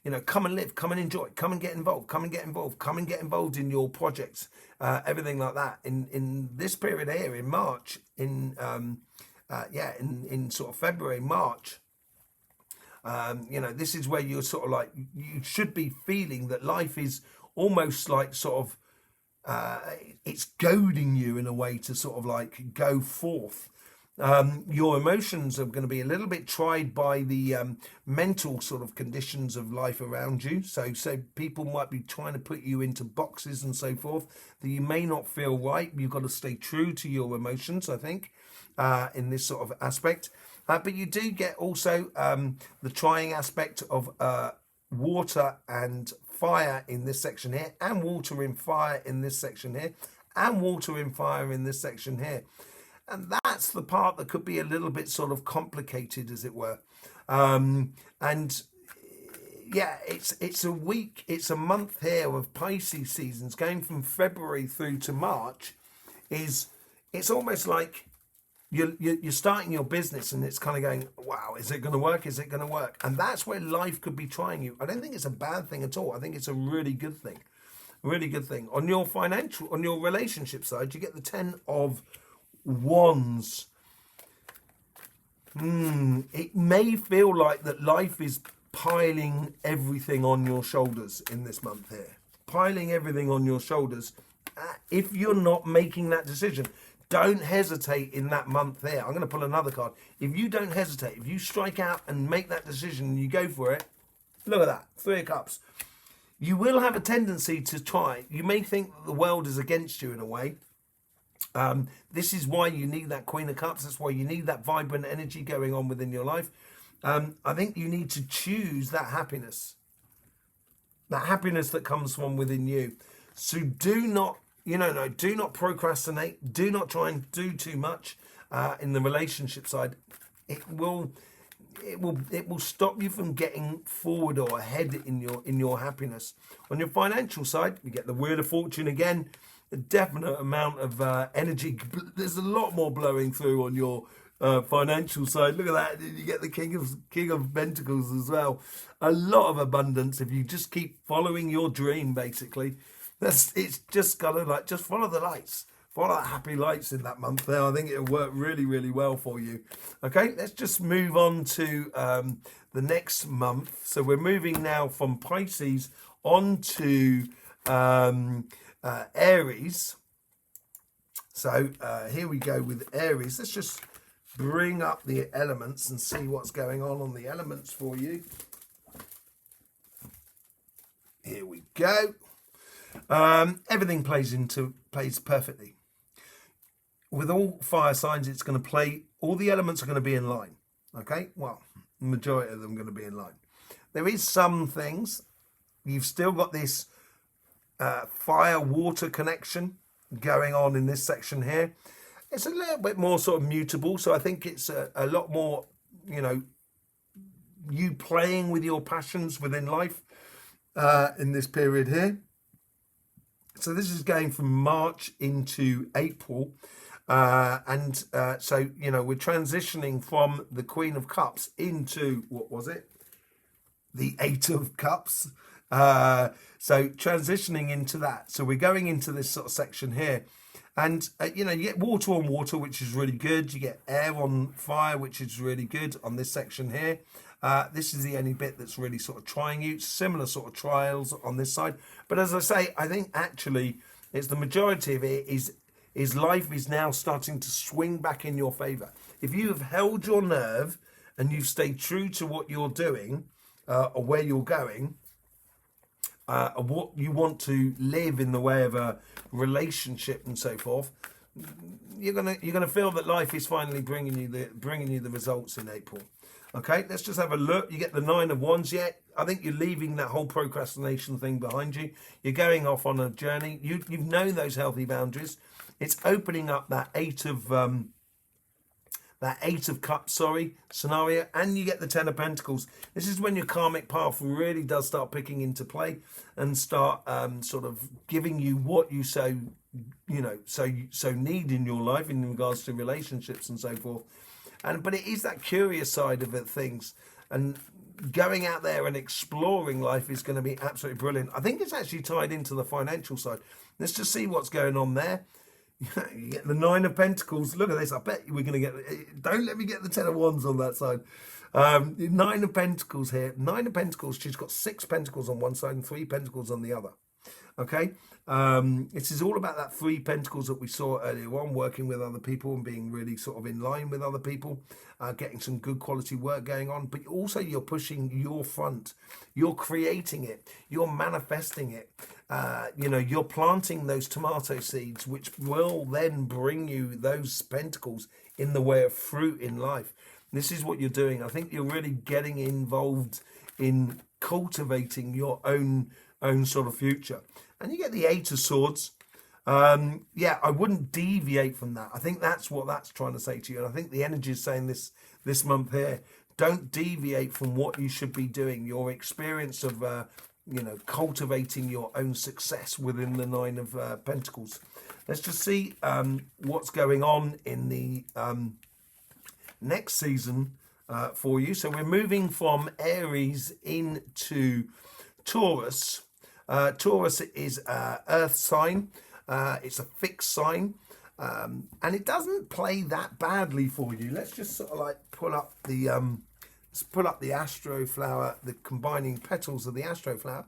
you know, come and live, come and enjoy, come and get involved, come and get involved, come and get involved in your projects, everything like that. In this period here, in March, in sort of February, March, you know, this is where you're sort of like, you should be feeling that life is almost like sort of, it's goading you in a way to sort of like go forth. Your emotions are going to be a little bit tried by the mental sort of conditions of life around you. So people might be trying to put you into boxes and so forth that you may not feel right. You've got to stay true to your emotions, I think, in this sort of aspect. But you do get also the trying aspect of water and fire in this section here, and water and fire in this section here, and water and fire in this section here. And that's the part that could be a little bit sort of complicated, as it were. And yeah, it's a week, it's a month here of Pisces seasons going from February through to March. It's almost like you're starting your business and it's kind of going, wow, is it going to work? Is it going to work? And that's where life could be trying you. I don't think it's a bad thing at all. I think it's a really good thing. Really good thing. On your relationship side, you get the 10 of Wands. It may feel like that life is piling everything on your shoulders in this month here. Piling everything on your shoulders. If you're not making that decision, don't hesitate in that month here. I'm going to pull another card. If you don't hesitate, if you strike out and make that decision and you go for it, look at that, 3 of Cups. You will have a tendency to try. You may think that the world is against you in a way. This is why you need that Queen of Cups. That's why you need that vibrant energy going on within your life. I think you need to choose that happiness that comes from within you. So do not, do not procrastinate. Do not try and do too much in the relationship side. It will stop you from getting forward or ahead in your happiness. On your financial side, you get the Wheel of Fortune again. A definite amount of energy. There's a lot more blowing through on your financial side. Look at that. You get the King of Pentacles as well. A lot of abundance if you just keep following your dream, basically. It's just gotta just follow the lights. Follow the happy lights in that month there. I think it'll work really, really well for you. Okay, let's just move on to the next month. So we're moving now from Pisces on to Aries. So here we go with Aries. Let's just bring up the elements and see what's going on the elements for you. Here we go. Everything plays perfectly. With all fire signs, it's going to play, all the elements are going to be in line. Okay, well, the majority of them are going to be in line. There is some things, you've still got this fire-water connection going on in this section here. It's a little bit more sort of mutable, so I think it's a lot more, you playing with your passions within life in this period here. So this is going from March into April. So, we're transitioning from the Queen of Cups into, what was it? The 8 of Cups. So transitioning into that. So we're going into this sort of section here. And, you get water on water, which is really good. You get air on fire, which is really good on this section here. This is the only bit that's really sort of trying you. Similar sort of trials on this side. But as I say, I think actually it's the majority of it is life is now starting to swing back in your favour. If you have held your nerve and you've stayed true to what you're doing or where you're going, or what you want to live in the way of a relationship and so forth, you're gonna feel that life is finally bringing you the results in April. Okay, let's just have a look. You get the 9 of Wands. Yeah, I think you're leaving that whole procrastination thing behind you. You're going off on a journey. You've known those healthy boundaries. It's opening up that 8 of Cups, scenario, and you get the 10 of Pentacles. This is when your karmic path really does start picking into play and start sort of giving you what you so need in your life in regards to relationships and so forth. But it is that curious side of things, and going out there and exploring life is going to be absolutely brilliant. I think it's actually tied into the financial side. Let's just see what's going on there. You get the 9 of Pentacles. Look at this. I bet we're going to get... Don't let me get the 10 of Wands on that side. 9 of Pentacles here. 9 of Pentacles. She's got 6 Pentacles on one side and 3 Pentacles on the other. Okay? This is all about that 3 Pentacles that we saw earlier on, working with other people and being really sort of in line with other people, getting some good quality work going on. But also you're pushing your front. You're creating it. You're manifesting it. You're planting those tomato seeds, which will then bring you those pentacles in the way of fruit in life. This is what you're doing. I think you're really getting involved in cultivating your own sort of future. And you get the 8 of Swords. I wouldn't deviate from that. I think that's what that's trying to say to you. And I think the energy is saying this month here, don't deviate from what you should be doing. Your experience of cultivating your own success within the 9 of Pentacles. Let's just see what's going on in the next season for you. So we're moving from Aries into Taurus. Taurus is Earth sign. It's a fixed sign. And it doesn't play that badly for you. Let's just sort of like pull up the Astroflower, the combining petals of the Astroflower.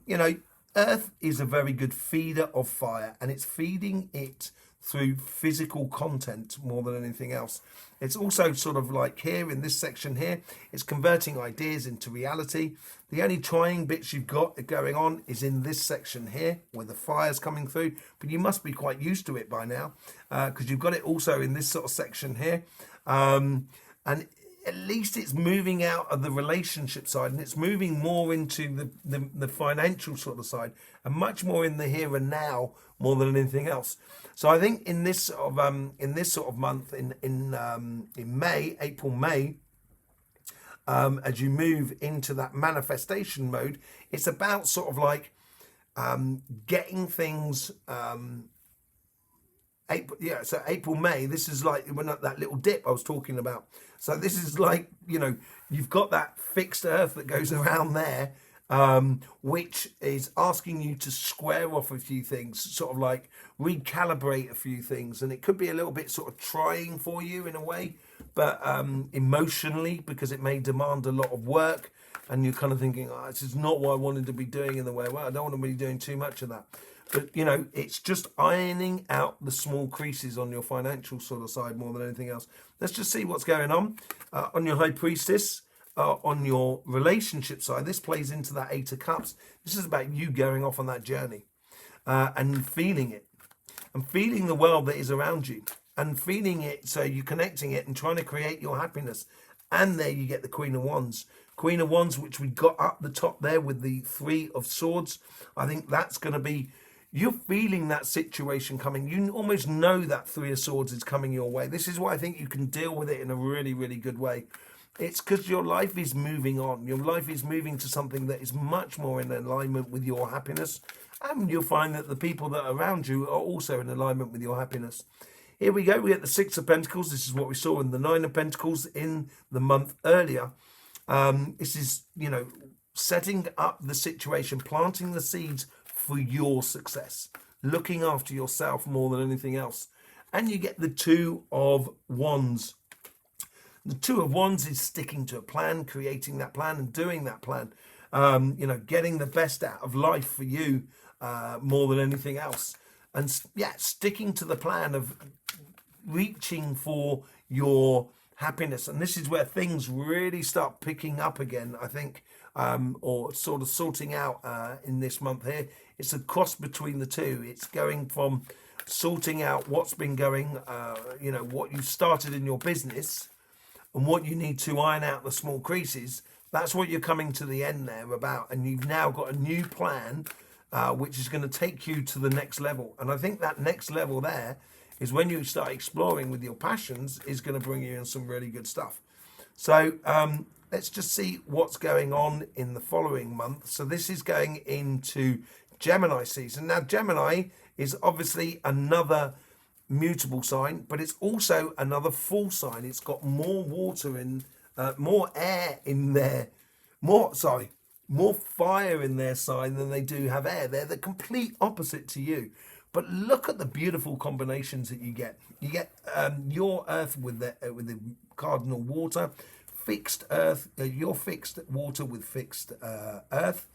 You know, Earth is a very good feeder of fire, and it's feeding it through physical content more than anything else. It's also sort of like here in this section here, it's converting ideas into reality. The only trying bits you've got going on is in this section here where the fire's coming through, but you must be quite used to it by now because you've got it also in this sort of section here. And at least it's moving out of the relationship side, and it's moving more into the financial sort of side, and much more in the here and now more than anything else. So I think in this sort of month in May, April, May, as you move into that manifestation mode, it's about sort of like getting things. April, May, this is like when that little dip I was talking about. So this is like, you know, you've got that fixed Earth that goes around there, which is asking you to square off a few things, sort of like recalibrate a few things. And it could be a little bit sort of trying for you in a way, but emotionally, because it may demand a lot of work. And you're kind of thinking, oh, this is not what I wanted to be doing in the way. Well, I don't want to be doing too much of that. But, you know, it's just ironing out the small creases on your financial sort of side more than anything else. Let's just see what's going on your High Priestess, on your relationship side. This plays into that Eight of Cups. This is about you going off on that journey and feeling it and feeling the world that is around you and feeling it. So you're connecting it and trying to create your happiness. And there you get the Queen of Wands. Queen of Wands, which we got up the top there with the Three of Swords. I think that's going to be... You're feeling that situation coming. You almost know that Three of Swords is coming your way. This is why I think you can deal with it in a really, really good way. It's because your life is moving on. Your life is moving to something that is much more in alignment with your happiness. And you'll find that the people that are around you are also in alignment with your happiness. Here we go. We get the Six of Pentacles. This is what we saw in the Nine of Pentacles in the month earlier. This is, you know, setting up the situation, planting the seeds for your success, looking after yourself more than anything else. And you get the Two of Wands. The Two of Wands is sticking to a plan, creating that plan and doing that plan. You know, getting the best out of life for you more than anything else. And yeah, sticking to the plan of reaching for your happiness. And this is where things really start picking up again, I think, or sort of sorting out in this month here. It's a cross between the two. It's going from sorting out what's been going, you know, what you started in your business and what you need to iron out the small creases. That's what you're coming to the end there about. And you've now got a new plan, which is going to take you to the next level. And I think that next level there is when you start exploring with your passions is going to bring you in some really good stuff. So let's just see what's going on in the following month. So this is going into Gemini season. Now, Gemini is obviously another mutable sign, but it's also another full sign. It's got more water in, more air in there, more fire in their sign than they do have air. They're the complete opposite to you. But look at the beautiful combinations that you get. You get your Earth with the cardinal water, fixed Earth, your fixed water with fixed Earth.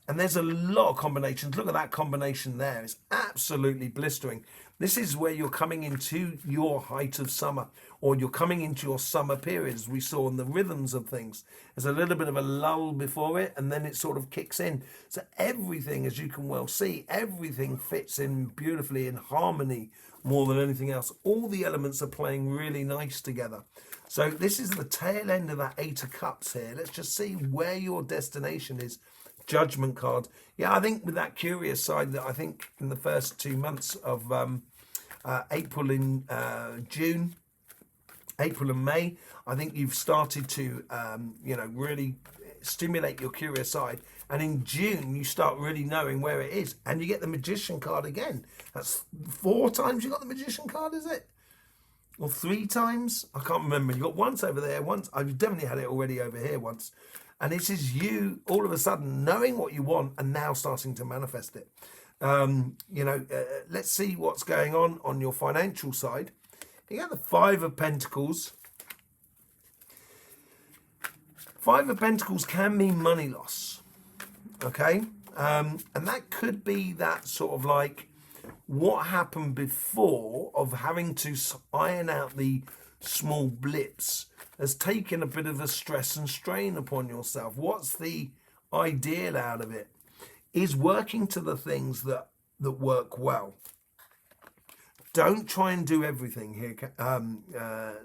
And there's a lot of combinations. Look at that combination there. It's absolutely blistering. This is where you're coming into your height of summer, or you're coming into your summer period, as we saw in the rhythms of things. There's a little bit of a lull before it, and then it sort of kicks in. So everything, as you can well see, everything fits in beautifully in harmony more than anything else. All the elements are playing really nice together. So this is the tail end of that Eight of Cups here. Let's just see where your destination is. Judgment card. Yeah, I think with that curious side that I think in the first 2 months of April and June, April and May, I think you've started to, you know, really stimulate your curious side. And in June, you start really knowing where it is. And you get the Magician card again. That's 4 times you got the Magician card, is it? Or 3 times? I can't remember. You got once over there, once. I've definitely had it already over here once. And this is you all of a sudden knowing what you want and now starting to manifest it. Let's see what's going on your financial side. You got the Five of Pentacles. Five of Pentacles can mean money loss, okay? And that could be that sort of like what happened before of having to iron out the small blips has taken a bit of a stress and strain upon yourself. What's the ideal out of it? Is working to the things that work well. Don't try and do everything here,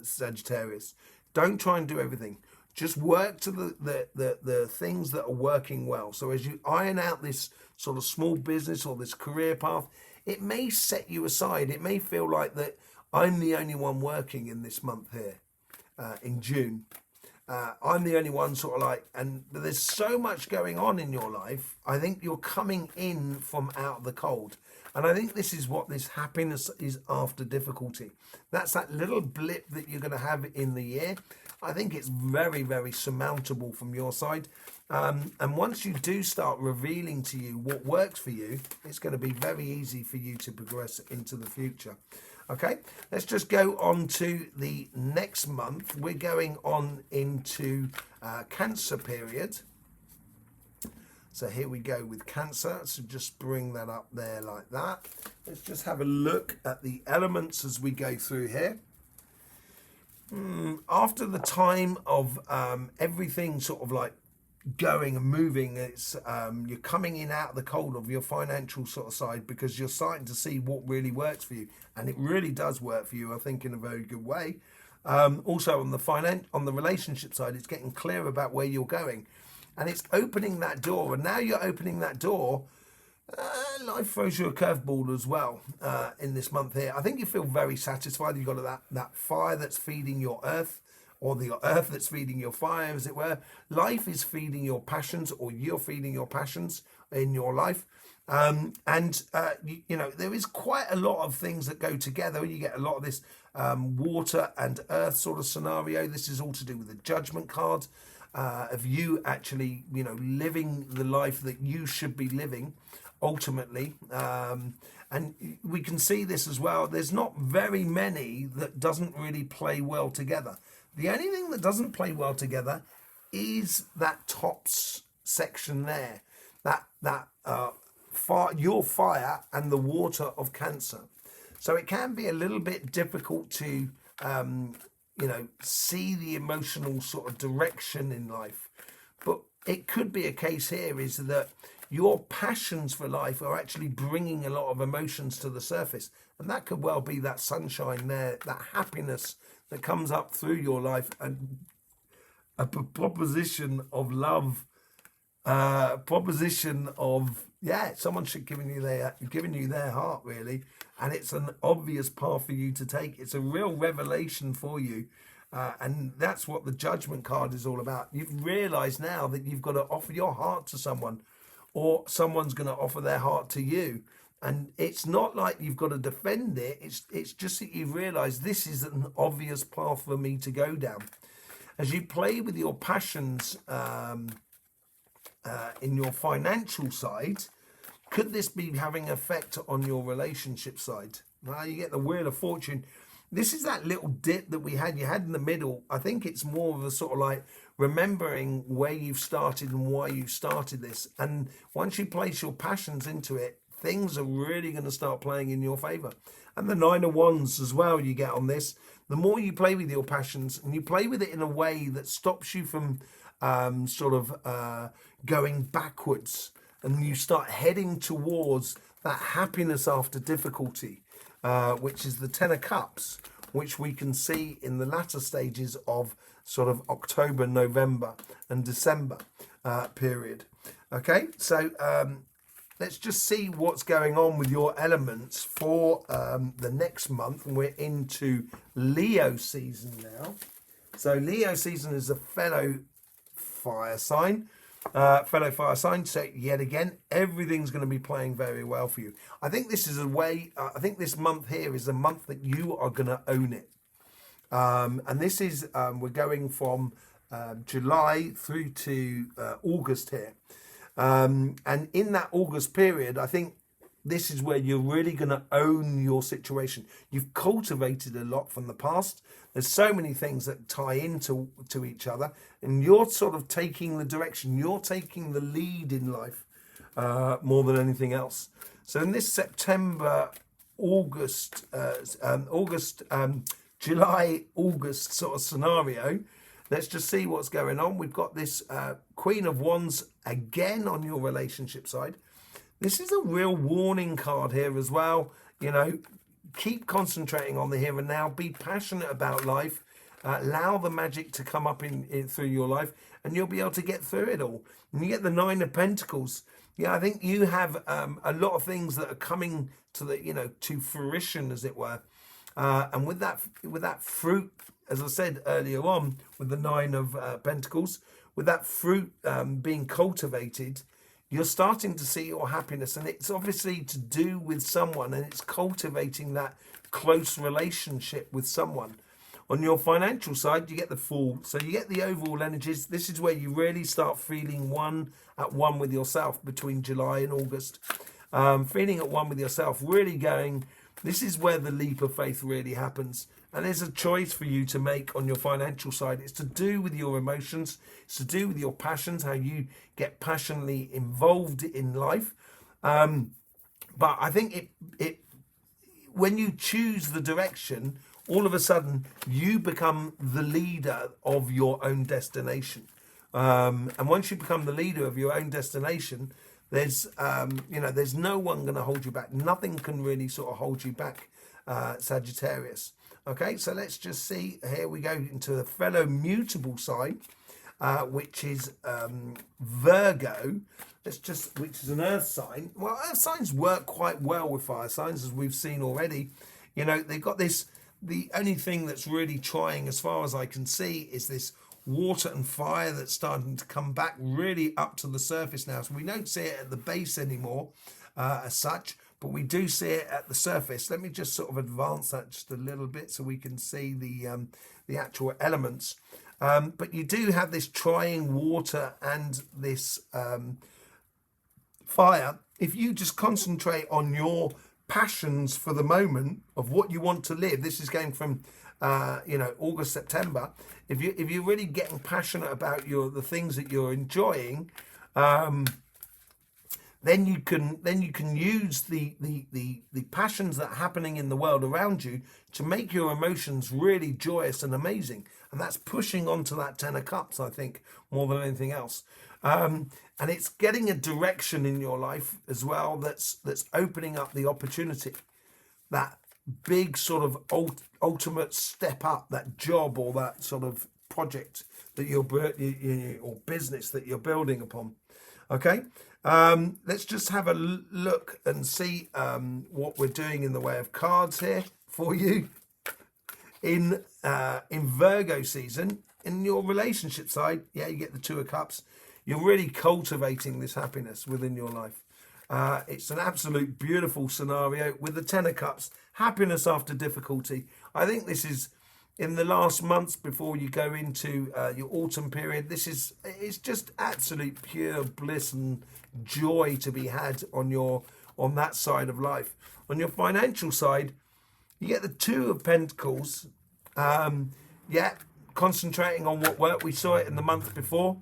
Sagittarius. Don't try and do everything. Just work to the things that are working well. So as you iron out this sort of small business or this career path, it may set you aside. It may feel like that I'm the only one working in this month here, in June. I'm the only one sort of like, and there's so much going on in your life. I think you're coming in from out of the cold. And I think this is what this happiness is after difficulty. That's that little blip that you're going to have in the year. I think it's very, very surmountable from your side. And once you do start revealing to you what works for you, it's going to be very easy for you to progress into the future. Okay, let's just go on to the next month. We're going on into Cancer period. So here we go with Cancer. So just bring that up there like that. Let's just have a look at the elements as we go through here. After the time of everything sort of like going and moving, it's you're coming in out of the cold of your financial sort of side because you're starting to see what really works for you, and it really does work for you, I think, in a very good way. Also on the relationship side, it's getting clear about where you're going, and it's opening that door. And now you're opening that door. Life throws you a curveball as well in this month here. I think you feel very satisfied. You've got that fire that's feeding your earth, or the earth that's feeding your fire, as it were. Life is feeding your passions, or you're feeding your passions in your life. There is quite a lot of things that go together. You get a lot of this water and earth sort of scenario. This is all to do with the Judgment card of you actually, living the life that you should be living ultimately. And we can see this as well. There's not very many that doesn't really play well together. The only thing that doesn't play well together is that tops section there, your fire and the water of Cancer. So it can be a little bit difficult to, see the emotional sort of direction in life. But it could be a case here is that your passions for life are actually bringing a lot of emotions to the surface. And that could well be that sunshine there, that happiness that comes up through your life, and a proposition of love, someone should giving you their heart, really, and it's an obvious path for you to take. It's a real revelation for you, and that's what the Judgment card is all about. You've realized now that you've got to offer your heart to someone, or someone's going to offer their heart to you. And it's not like you've got to defend it. It's just that you've realised this is an obvious path for me to go down. As you play with your passions in your financial side, could this be having effect on your relationship side? Now you get the Wheel of Fortune. This is that little dip that you had in the middle. I think it's more of a sort of like remembering where you've started and why you started this. And once you place your passions into it, things are really going to start playing in your favour. And the Nine of Wands as well you get on this. The more you play with your passions, and you play with it in a way that stops you from going backwards, and you start heading towards that happiness after difficulty, which is the Ten of Cups, which we can see in the latter stages of sort of October, November and December period. Okay, so let's just see what's going on with your elements for the next month. And we're into Leo season now. So Leo season is a fellow fire sign. So yet again, everything's going to be playing very well for you. I think this is a way, I think this month here is a month that you are going to own it. And this is, we're going from July through to August here. And in that August period, I think this is where you're really going to own your situation. You've cultivated a lot from the past. There's so many things that tie into each other, and you're sort of taking the direction. You're taking the lead in life more than anything else. So in this September, July, August sort of scenario, let's just see what's going on. We've got this Queen of Wands again on your relationship side. This is a real warning card here as well. You know, keep concentrating on the here and now. Be passionate about life. Allow the magic to come up in through your life, and you'll be able to get through it all. And you get the Nine of Pentacles. Yeah, I think you have a lot of things that are coming to to fruition, as it were. And with that fruit, as I said earlier on, with the Nine of Pentacles, with that fruit being cultivated, you're starting to see your happiness, and it's obviously to do with someone, and it's cultivating that close relationship with someone. On your financial side, you get the Fool. So you get the overall energies. This is where you really start feeling at one with yourself between July and August. Feeling at one with yourself, really going, this is where the leap of faith really happens. And there's a choice for you to make on your financial side. It's to do with your emotions. It's to do with your passions, how you get passionately involved in life. But I think when you choose the direction, all of a sudden you become the leader of your own destination. And once you become the leader of your own destination, there's no one going to hold you back. Nothing can really sort of hold you back, Sagittarius. Okay, so let's just see. Here we go into the fellow mutable sign, which is Virgo. Which is an earth sign. Well, earth signs work quite well with fire signs, as we've seen already. You know, they've got this. The only thing that's really trying, as far as I can see, is this water and fire that's starting to come back really up to the surface now. So we don't see it at the base anymore as such, but we do see it at the surface. Let me just sort of advance that just a little bit so we can see the actual elements. But you do have this trying water and this fire. If you just concentrate on your passions for the moment of what you want to live, this is going from August, September. If you're really getting passionate about the things that you're enjoying, then you can use the passions that are happening in the world around you to make your emotions really joyous and amazing. And that's pushing onto that Ten of Cups, I think, more than anything else. And it's getting a direction in your life as well that's opening up the opportunity, that big sort of ultimate step up, that job or that sort of project that or business that you're building upon. Okay, let's just have a look and see what we're doing in the way of cards here for you in Virgo season. In your relationship side, yeah, you get the Two of Cups. You're really cultivating this happiness within your life. It's an absolute beautiful scenario with the Ten of Cups. Happiness after difficulty. I think this is in the last months before you go into your autumn period. It's just absolute pure bliss and joy to be had on that side of life. On your financial side, you get the Two of Pentacles. Concentrating on what worked. We saw it in the month before.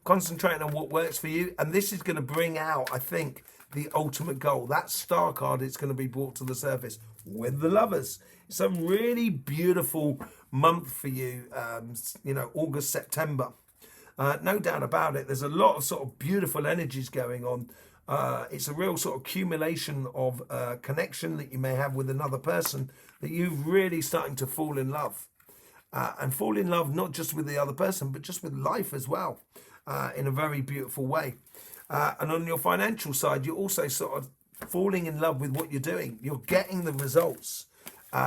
Concentrating on what works for you, and this is going to bring out, I think, the ultimate goal. That Star card is going to be brought to the surface with the Lovers. It's a really beautiful month for you, August, September. No doubt about it. There's a lot of sort of beautiful energies going on. It's a real sort of accumulation of connection that you may have with another person, that you're really starting to fall in love. And fall in love not just with the other person, but just with life as well. In a very beautiful way. And on your financial side, you're also sort of falling in love with what you're doing. You're getting the results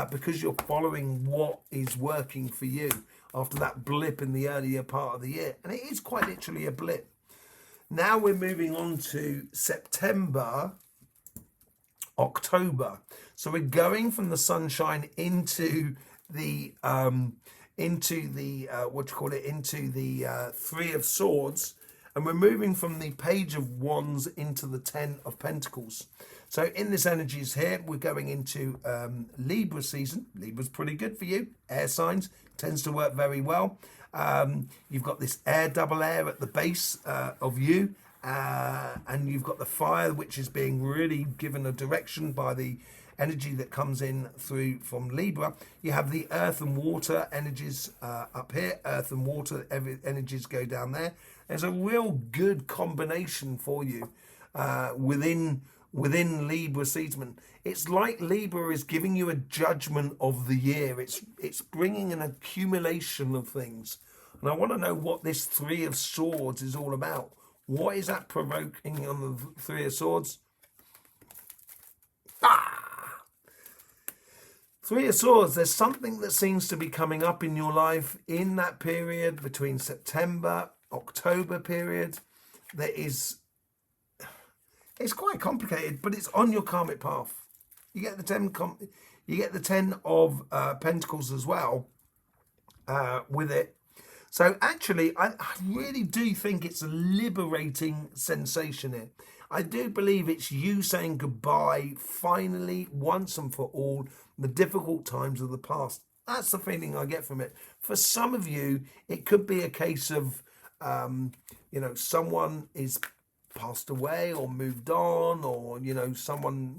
because you're following what is working for you after that blip in the earlier part of the year. And it is quite literally a blip. Now we're moving on to September, October. So we're going from the sunshine into the Three of Swords, And we're moving from the Page of Wands into the Ten of Pentacles. So in this energies here, we're going into Libra season. Libra's pretty good for you. Air signs, tends to work very well. You've got this air, double air at the base of you. And you've got the fire, which is being really given a direction by the energy that comes in through from Libra. You have the earth and water energies up here. Earth and water energies go down there. There's a real good combination for you within Libra season. It's like Libra is giving you a judgment of the year. It's bringing an accumulation of things. And I want to know what this Three of Swords is all about. What is that provoking on the Three of Swords? Three of Swords, there's something that seems to be coming up in your life in that period between September, October period. It's quite complicated, but it's on your karmic path. You get the Ten of Pentacles as well with it. So actually, I really do think it's a liberating sensation here. I do believe it's you saying goodbye, finally, once and for all, the difficult times of the past. That's the feeling I get from it. For some of you, it could be a case of, someone is passed away or moved on, or, someone,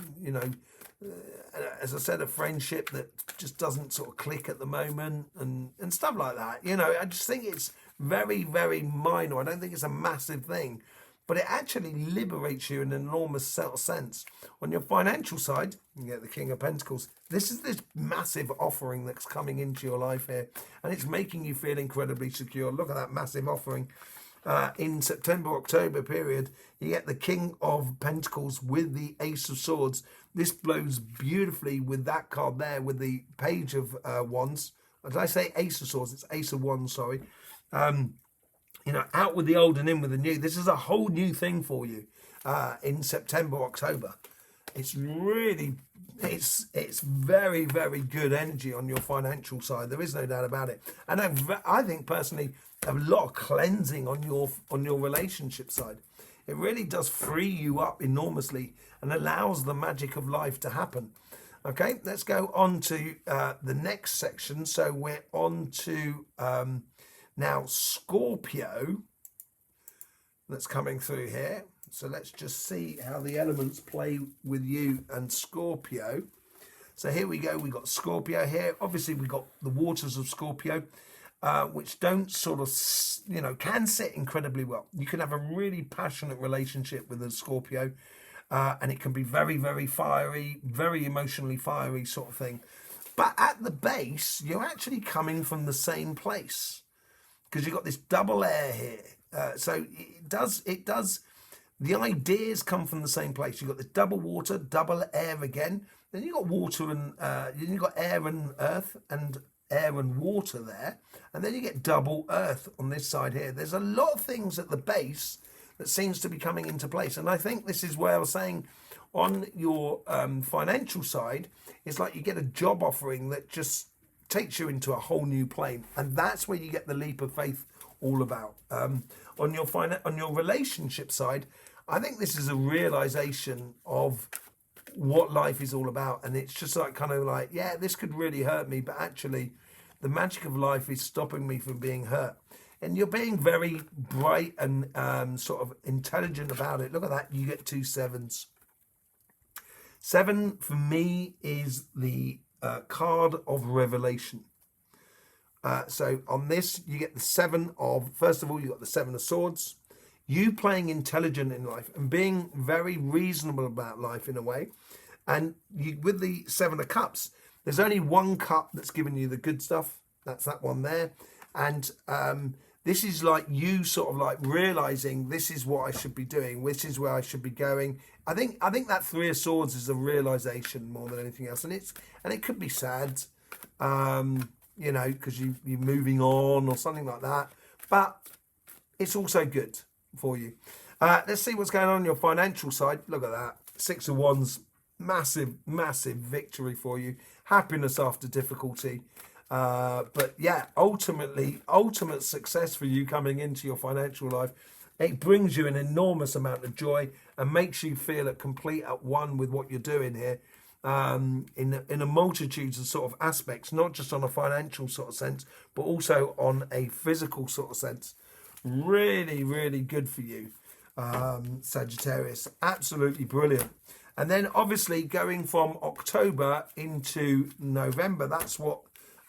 as I said, a friendship that just doesn't sort of click at the moment and stuff like that. I just think it's very, very minor. I don't think it's a massive thing, but it actually liberates you in an enormous sense. On your financial side, you get the King of Pentacles. This is this massive offering that's coming into your life here, and it's making you feel incredibly secure. Look at that massive offering. In September, October period, you get the King of Pentacles with the Ace of Swords. This blows beautifully with that card there, with the Page of Wands. Did I say Ace of Swords? It's Ace of Wands, sorry. Out with the old and in with the new. This is a whole new thing for you in September, October. It's really, it's very, very good energy on your financial side. There is no doubt about it. And I think personally, a lot of cleansing on your relationship side. It really does free you up enormously and allows the magic of life to happen. Okay, let's go on to the next section. So we're on to now Scorpio that's coming through here. So let's just see how the elements play with you and Scorpio. So here we go. We got Scorpio here. Obviously, we got the waters of Scorpio, which don't sort of, can sit incredibly well. You can have a really passionate relationship with a Scorpio, and it can be very, very fiery, very emotionally fiery sort of thing. But at the base, you're actually coming from the same place because you've got this double air here. So it does. The ideas come from the same place. You've got this double water, double air again. Then you've got water and then you've got air and earth and air and water there. And then you get double earth on this side here. There's a lot of things at the base that seems to be coming into place. And I think this is where I was saying on your financial side, it's like you get a job offering that just takes you into a whole new plane. And that's where you get the leap of faith all about. On your relationship side, I think this is a realization of what life is all about. And it's just like kind of like, yeah, this could really hurt me, but actually the magic of life is stopping me from being hurt. And you're being very bright and sort of intelligent about it. Look at that. You get 2 sevens. 7 for me is the card of revelation. So on this, you get the 7 of, first of all, you got the 7 of Swords. You playing intelligent in life and being very reasonable about life in a way. And you, with the 7 of Cups, there's only one cup that's giving you the good stuff. That's that one there. And this is like you sort of like realizing this is what I should be doing. This is where I should be going. I think that 3 of Swords is a realization more than anything else. And it could be sad, because you're moving on or something like that. But it's also good for you. Let's see what's going on your financial side. Look at that. 6 of Wands. Massive, massive victory for you. Happiness after difficulty. But yeah, ultimate success for you coming into your financial life. It brings you an enormous amount of joy and makes you feel at complete at one with what you're doing here, in a multitude of sort of aspects, not just on a financial sort of sense, but also on a physical sort of sense. Really, really good for you, Sagittarius. Absolutely brilliant. And then obviously going from October into November, that's what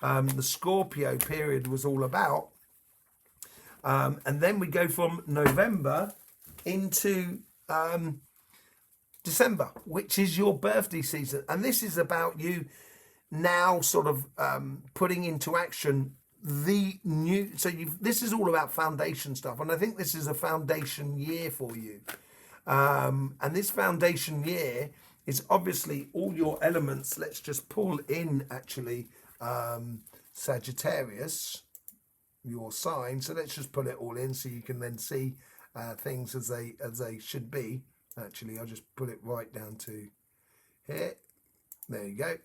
the Scorpio period was all about. And then we go from November into December, which is your birthday season. And this is about you now sort of putting into action the new. So this is all about foundation stuff. And I think this is a foundation year for you. And this foundation year is obviously all your elements. Let's just pull in actually Sagittarius, your sign. So let's just put it all in so you can then see things as they should be. Actually, I'll just put it right down to here. There you go.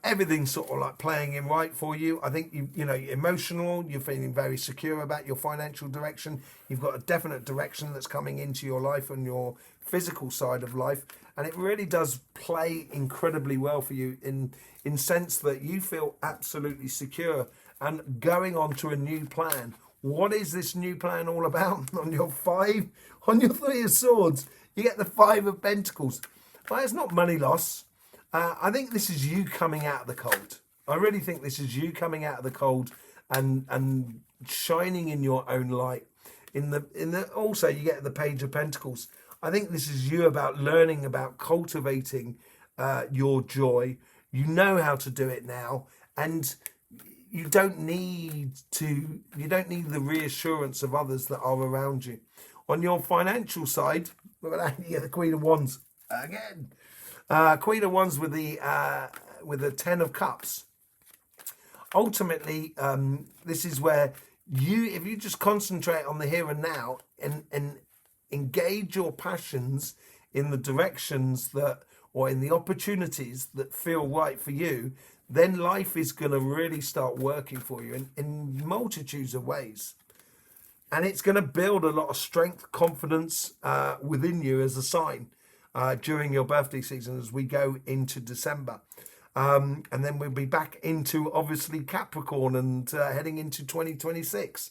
Everything's sort of like playing in right for you. I think you know, you're emotional, you're feeling very secure about your financial direction. You've got a definite direction that's coming into your life and your physical side of life, and it really does play incredibly well for you in sense that you feel absolutely secure and going on to a new plan. What is this new plan all about? On your Three of Swords, you get the Five of Pentacles. Well, it's not money loss. I think this is you coming out of the cold. I really think this is you coming out of the cold and shining in your own light. Also you get the Page of Pentacles. I think this is you about learning about cultivating your joy. You know how to do it now, and you don't need the reassurance of others that are around you. On your financial side, you get the Queen of Wands again. Queen of Wands with the Ten of Cups. Ultimately, this is where if you just concentrate on the here and now and engage your passions in the directions or in the opportunities that feel right for you, then life is going to really start working for you in multitudes of ways. And it's going to build a lot of strength, confidence within you as a sign during your birthday season as we go into December. And then we'll be back into, obviously, Capricorn and heading into 2026.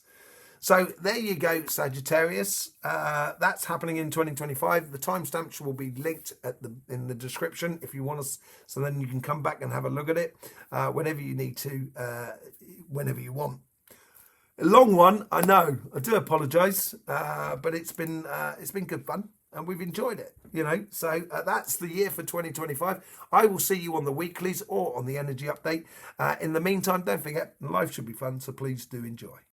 So there you go, Sagittarius. That's happening in 2025. The timestamps will be linked in the description if you want us, so then you can come back and have a look at it whenever you need to, whenever you want. A long one, I know. I do apologise, but it's been good fun and we've enjoyed it. You know, so that's the year for 2025. I will see you on the weeklies or on the energy update. In the meantime, don't forget, life should be fun, so please do enjoy.